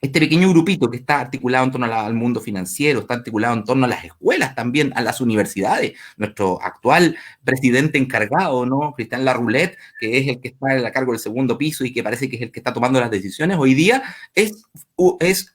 este pequeño grupito que está articulado en torno al mundo financiero, está articulado en torno a las escuelas también, a las universidades. Nuestro actual presidente encargado, ¿no? Cristian Larroulet, que es el que está a cargo del segundo piso y que parece que es el que está tomando las decisiones, hoy día es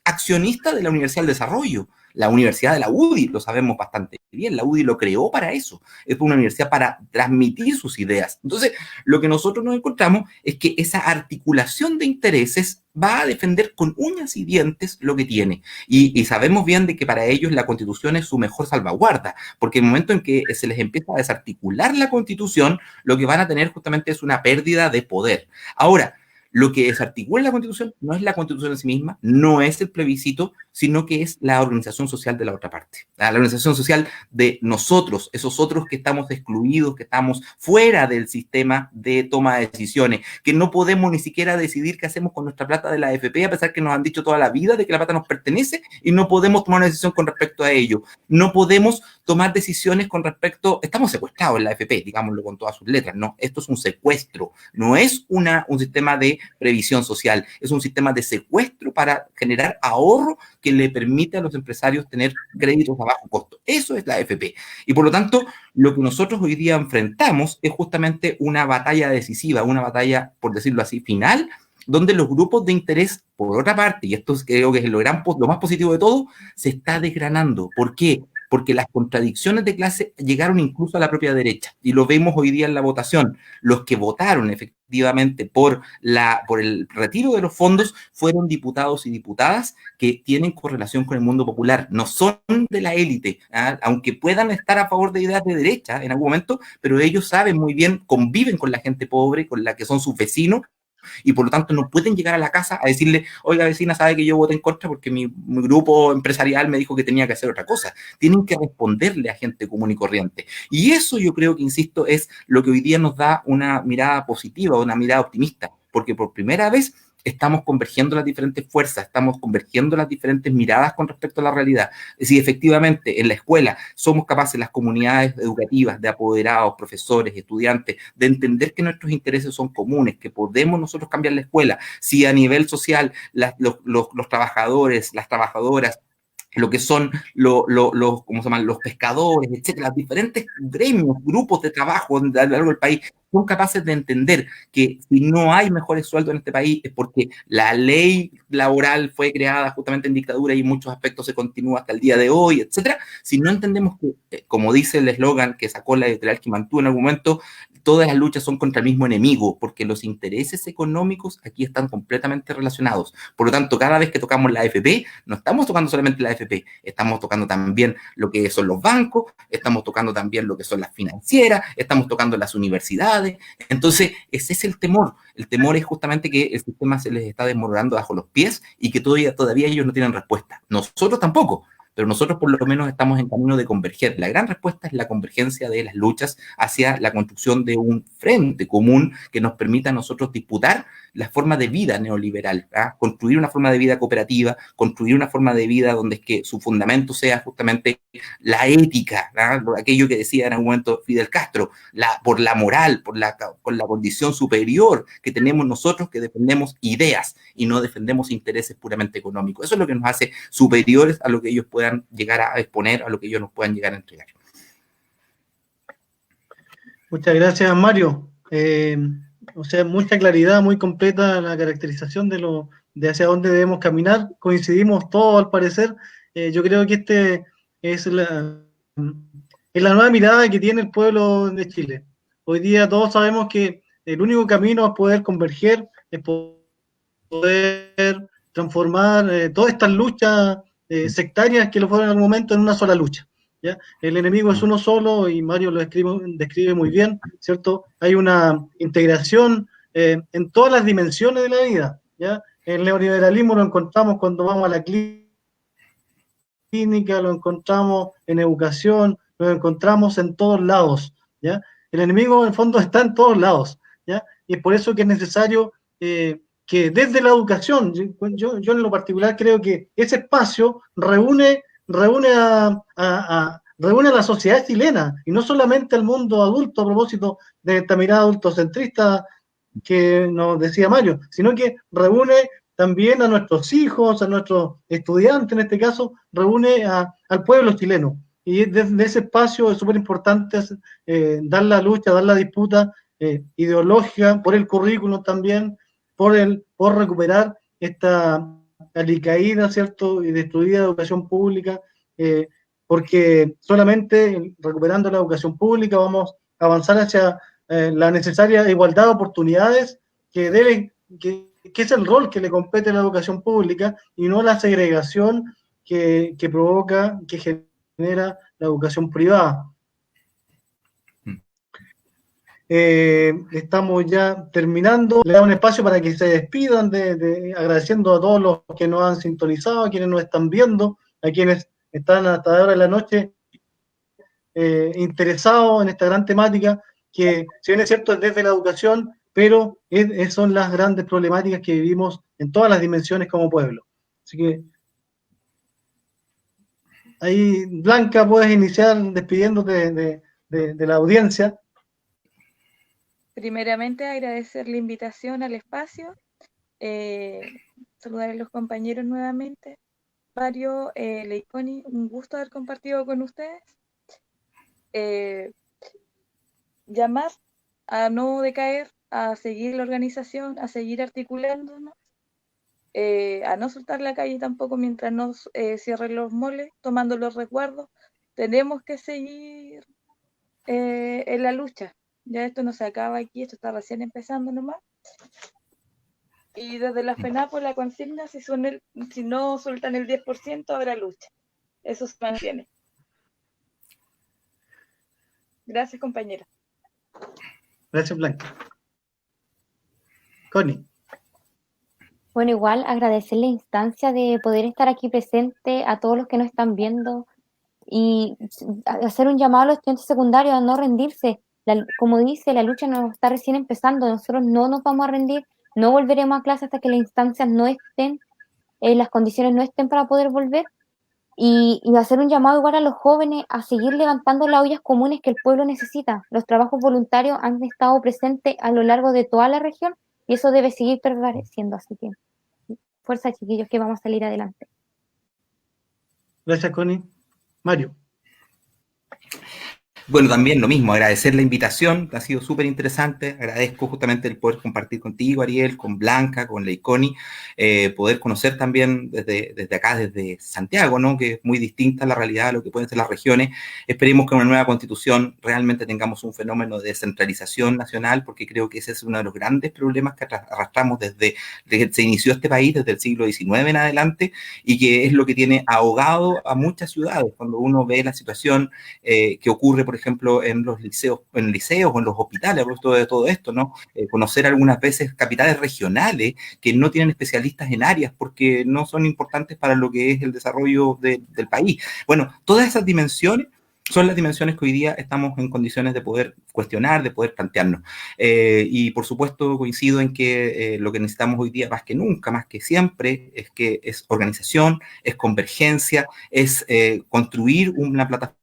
accionista de la Universidad del Desarrollo. La Universidad de la UDI, lo sabemos bastante bien, la UDI lo creó para eso, es una universidad para transmitir sus ideas. Entonces, lo que nosotros nos encontramos es que esa articulación de intereses va a defender con uñas y dientes lo que tiene. Y sabemos bien de que para ellos la Constitución es su mejor salvaguarda, porque en el momento en que se les empieza a desarticular la Constitución, lo que van a tener justamente es una pérdida de poder. Ahora, Lo que desarticula la Constitución no es la Constitución en sí misma, no es el plebiscito, sino que es la organización social de la otra parte. La organización social de nosotros, esos otros que estamos excluidos, que estamos fuera del sistema de toma de decisiones, que no podemos ni siquiera decidir qué hacemos con nuestra plata de la AFP, a pesar que nos han dicho toda la vida de que la plata nos pertenece y no podemos tomar una decisión con respecto a ello. No podemos tomar decisiones con respecto, estamos secuestrados en la AFP, digámoslo con todas sus letras, no, esto es un secuestro, no es un sistema de previsión social, es un sistema de secuestro para generar ahorro que le permite a los empresarios tener créditos a bajo costo. Eso es la AFP. Y por lo tanto, lo que nosotros hoy día enfrentamos es justamente una batalla decisiva, una batalla, por decirlo así, final, donde los grupos de interés, por otra parte, y esto creo que es lo más positivo de todo, se está desgranando. ¿Por qué? Porque las contradicciones de clase llegaron incluso a la propia derecha, y lo vemos hoy día en la votación. Los que votaron efectivamente por el retiro de los fondos fueron diputados y diputadas que tienen correlación con el mundo popular, no son de la élite, aunque puedan estar a favor de ideas de derecha en algún momento, pero ellos saben muy bien, conviven con la gente pobre, con la que son sus vecinos, y por lo tanto no pueden llegar a la casa a decirle, oiga vecina, sabe que yo voté en contra porque mi grupo empresarial me dijo que tenía que hacer otra cosa. Tienen que responderle a gente común y corriente. Y eso yo creo que, insisto, es lo que hoy día nos da una mirada positiva, una mirada optimista, porque por primera vez estamos convergiendo las diferentes fuerzas, estamos convergiendo las diferentes miradas con respecto a la realidad. Si efectivamente en la escuela somos capaces, las comunidades educativas, de apoderados, profesores, estudiantes, de entender que nuestros intereses son comunes, que podemos nosotros cambiar la escuela, si a nivel social los trabajadores, las trabajadoras, lo que son ¿cómo se llaman? Los pescadores, etcétera, los diferentes gremios, grupos de trabajo a lo largo del país, son capaces de entender que si no hay mejores sueldos en este país es porque la ley laboral fue creada justamente en dictadura y en muchos aspectos se continúa hasta el día de hoy, etcétera. Si no entendemos que, como dice el eslogan que sacó la editorial que mantuvo en algún momento, todas las luchas son contra el mismo enemigo, porque los intereses económicos aquí están completamente relacionados. Por lo tanto, cada vez que tocamos la AFP, no estamos tocando solamente la AFP, estamos tocando también lo que son los bancos, estamos tocando también lo que son las financieras, estamos tocando las universidades. Entonces, ese es el temor. El temor es justamente que el sistema se les está desmoronando bajo los pies y que todavía ellos no tienen respuesta. Nosotros tampoco, pero nosotros por lo menos estamos en camino de converger. La gran respuesta es la convergencia de las luchas hacia la construcción de un frente común que nos permita a nosotros disputar la forma de vida neoliberal, construir una forma de vida cooperativa, construir una forma de vida donde es que su fundamento sea justamente la ética, aquello que decía en algún momento Fidel Castro, por la moral, por la condición superior que tenemos nosotros, que defendemos ideas y no defendemos intereses puramente económicos. Eso es lo que nos hace superiores a lo que ellos puedan llegar a exponer, a lo que ellos nos puedan llegar a entregar. Muchas gracias, Mario. O sea, mucha claridad, muy completa la caracterización de hacia dónde debemos caminar. Coincidimos todos, al parecer. Yo creo que es la nueva mirada que tiene el pueblo de Chile. Hoy día todos sabemos que el único camino a poder converger, es poder transformar todas estas luchas sectarias que lo fueron en algún momento en una sola lucha. ¿Ya? El enemigo es uno solo y Mario lo describe muy bien, ¿cierto? Hay una integración en todas las dimensiones de la vida, ¿ya? El neoliberalismo lo encontramos cuando vamos a la clínica, lo encontramos en educación, lo encontramos en todos lados, ¿ya? El enemigo en el fondo está en todos lados, ¿ya? Y es por eso que es necesario que desde la educación, yo en lo particular creo que ese espacio reúne a la sociedad chilena, y no solamente al mundo adulto, a propósito de esta mirada adultocentrista que nos decía Mario, sino que reúne también a nuestros hijos, a nuestros estudiantes, en este caso, reúne al pueblo chileno. Y desde ese espacio es súper importante dar la lucha, dar la disputa ideológica por el currículum también, por recuperar esta alicaída, ¿cierto?, y destruida educación pública, porque solamente recuperando la educación pública vamos a avanzar hacia la necesaria igualdad de oportunidades que es el rol que le compete a la educación pública, y no la segregación que genera la educación privada. Estamos ya terminando. Le damos un espacio para que se despidan, agradeciendo a todos los que nos han sintonizado, a quienes nos están viendo, a quienes están hasta ahora de la noche interesados en esta gran temática, que si bien es cierto es desde la educación, pero son las grandes problemáticas que vivimos en todas las dimensiones como pueblo. Así que ahí, Blanca, puedes iniciar despidiéndote de la audiencia. Primeramente, agradecer la invitación al espacio, saludar a los compañeros nuevamente. Mario, Leiconi, un gusto haber compartido con ustedes. Llamar a no decaer, a seguir la organización, a seguir articulándonos, a no soltar la calle tampoco mientras no cierren los moles, tomando los resguardos. Tenemos que seguir en la lucha. Ya esto no se acaba aquí, esto está recién empezando nomás. Y desde la FENAPO la consigna, si no sueltan el 10%, habrá lucha. Eso se mantiene. Gracias, compañera. Gracias, Blanca. Connie. Bueno, igual agradecer la instancia de poder estar aquí presente a todos los que nos están viendo y hacer un llamado a los estudiantes secundarios a no rendirse. Como dice, la lucha nos está recién empezando, nosotros no nos vamos a rendir, no volveremos a clase hasta que las instancias no estén, las condiciones no estén para poder volver, y hacer un llamado igual a los jóvenes a seguir levantando las ollas comunes que el pueblo necesita. Los trabajos voluntarios han estado presentes a lo largo de toda la región y eso debe seguir prevaleciendo, así que fuerza, chiquillos, que vamos a salir adelante. Gracias, Connie. Mario. Bueno, también lo mismo, agradecer la invitación, ha sido súper interesante, agradezco justamente el poder compartir contigo, Ariel, con Blanca, con Leiconi, poder conocer también desde acá, desde Santiago, ¿no? Que es muy distinta la realidad a lo que pueden ser las regiones. Esperemos que en una nueva constitución realmente tengamos un fenómeno de descentralización nacional, porque creo que ese es uno de los grandes problemas que arrastramos desde que se inició este país, desde el siglo XIX en adelante, y que es lo que tiene ahogado a muchas ciudades. Cuando uno ve la situación que ocurre, por ejemplo, en los liceos o en los hospitales, de todo esto, ¿no? Conocer algunas veces capitales regionales que no tienen especialistas en áreas porque no son importantes para lo que es el desarrollo del país. Bueno, todas esas dimensiones son las dimensiones que hoy día estamos en condiciones de poder cuestionar, de poder plantearnos. Y por supuesto coincido en que lo que necesitamos hoy día más que nunca, más que siempre, es organización, es convergencia, es construir una plataforma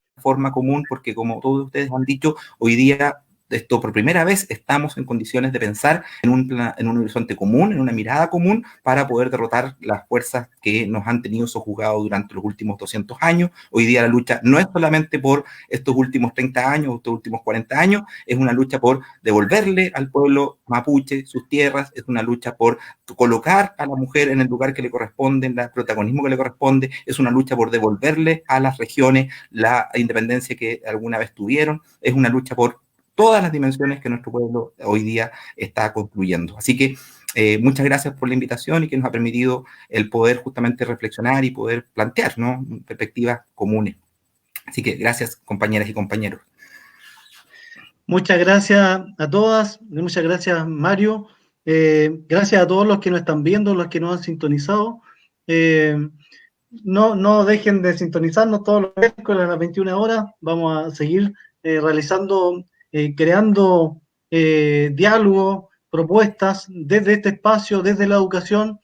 común, porque como todos ustedes han dicho, hoy día esto por primera vez estamos en condiciones de pensar en un horizonte común, en una mirada común, para poder derrotar las fuerzas que nos han tenido sojuzgados durante los últimos 200 años. Hoy día la lucha no es solamente por estos últimos 30 años, estos últimos 40 años, es una lucha por devolverle al pueblo mapuche sus tierras, es una lucha por colocar a la mujer en el lugar que le corresponde, en el protagonismo que le corresponde, es una lucha por devolverle a las regiones la independencia que alguna vez tuvieron, es una lucha por todas las dimensiones que nuestro pueblo hoy día está concluyendo. Así que muchas gracias por la invitación y que nos ha permitido el poder justamente reflexionar y poder plantear, ¿no? Perspectivas comunes. Así que gracias, compañeras y compañeros. Muchas gracias a todas, muchas gracias, Mario. Gracias a todos los que nos están viendo, los que nos han sintonizado. No dejen de sintonizarnos todos los miércoles a las 21 horas. Vamos a seguir realizando, creando diálogo, propuestas desde este espacio, desde la educación,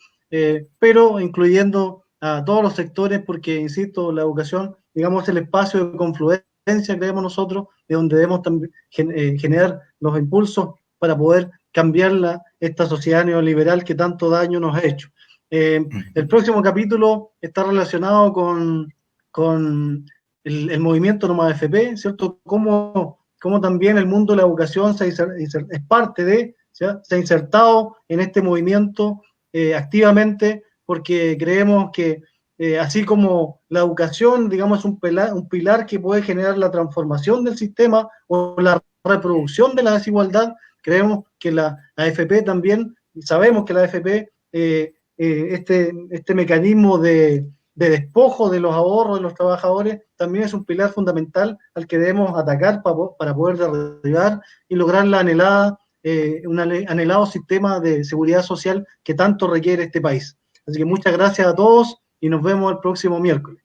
pero incluyendo a todos los sectores, porque, insisto, la educación, digamos, es el espacio de confluencia, creemos nosotros, de donde debemos también generar los impulsos para poder cambiar esta sociedad neoliberal que tanto daño nos ha hecho. El próximo capítulo está relacionado con el movimiento Nomás FP, ¿cierto? Cómo también el mundo de la educación es parte de, ¿sí? Se ha insertado en este movimiento activamente, porque creemos que así como la educación, digamos, es un pilar que puede generar la transformación del sistema o la reproducción de la desigualdad, creemos que la AFP también, sabemos que la AFP, este mecanismo de de despojo de los ahorros de los trabajadores, también es un pilar fundamental al que debemos atacar para poder derribar y lograr la anhelada, un anhelado sistema de seguridad social que tanto requiere este país. Así que muchas gracias a todos y nos vemos el próximo miércoles.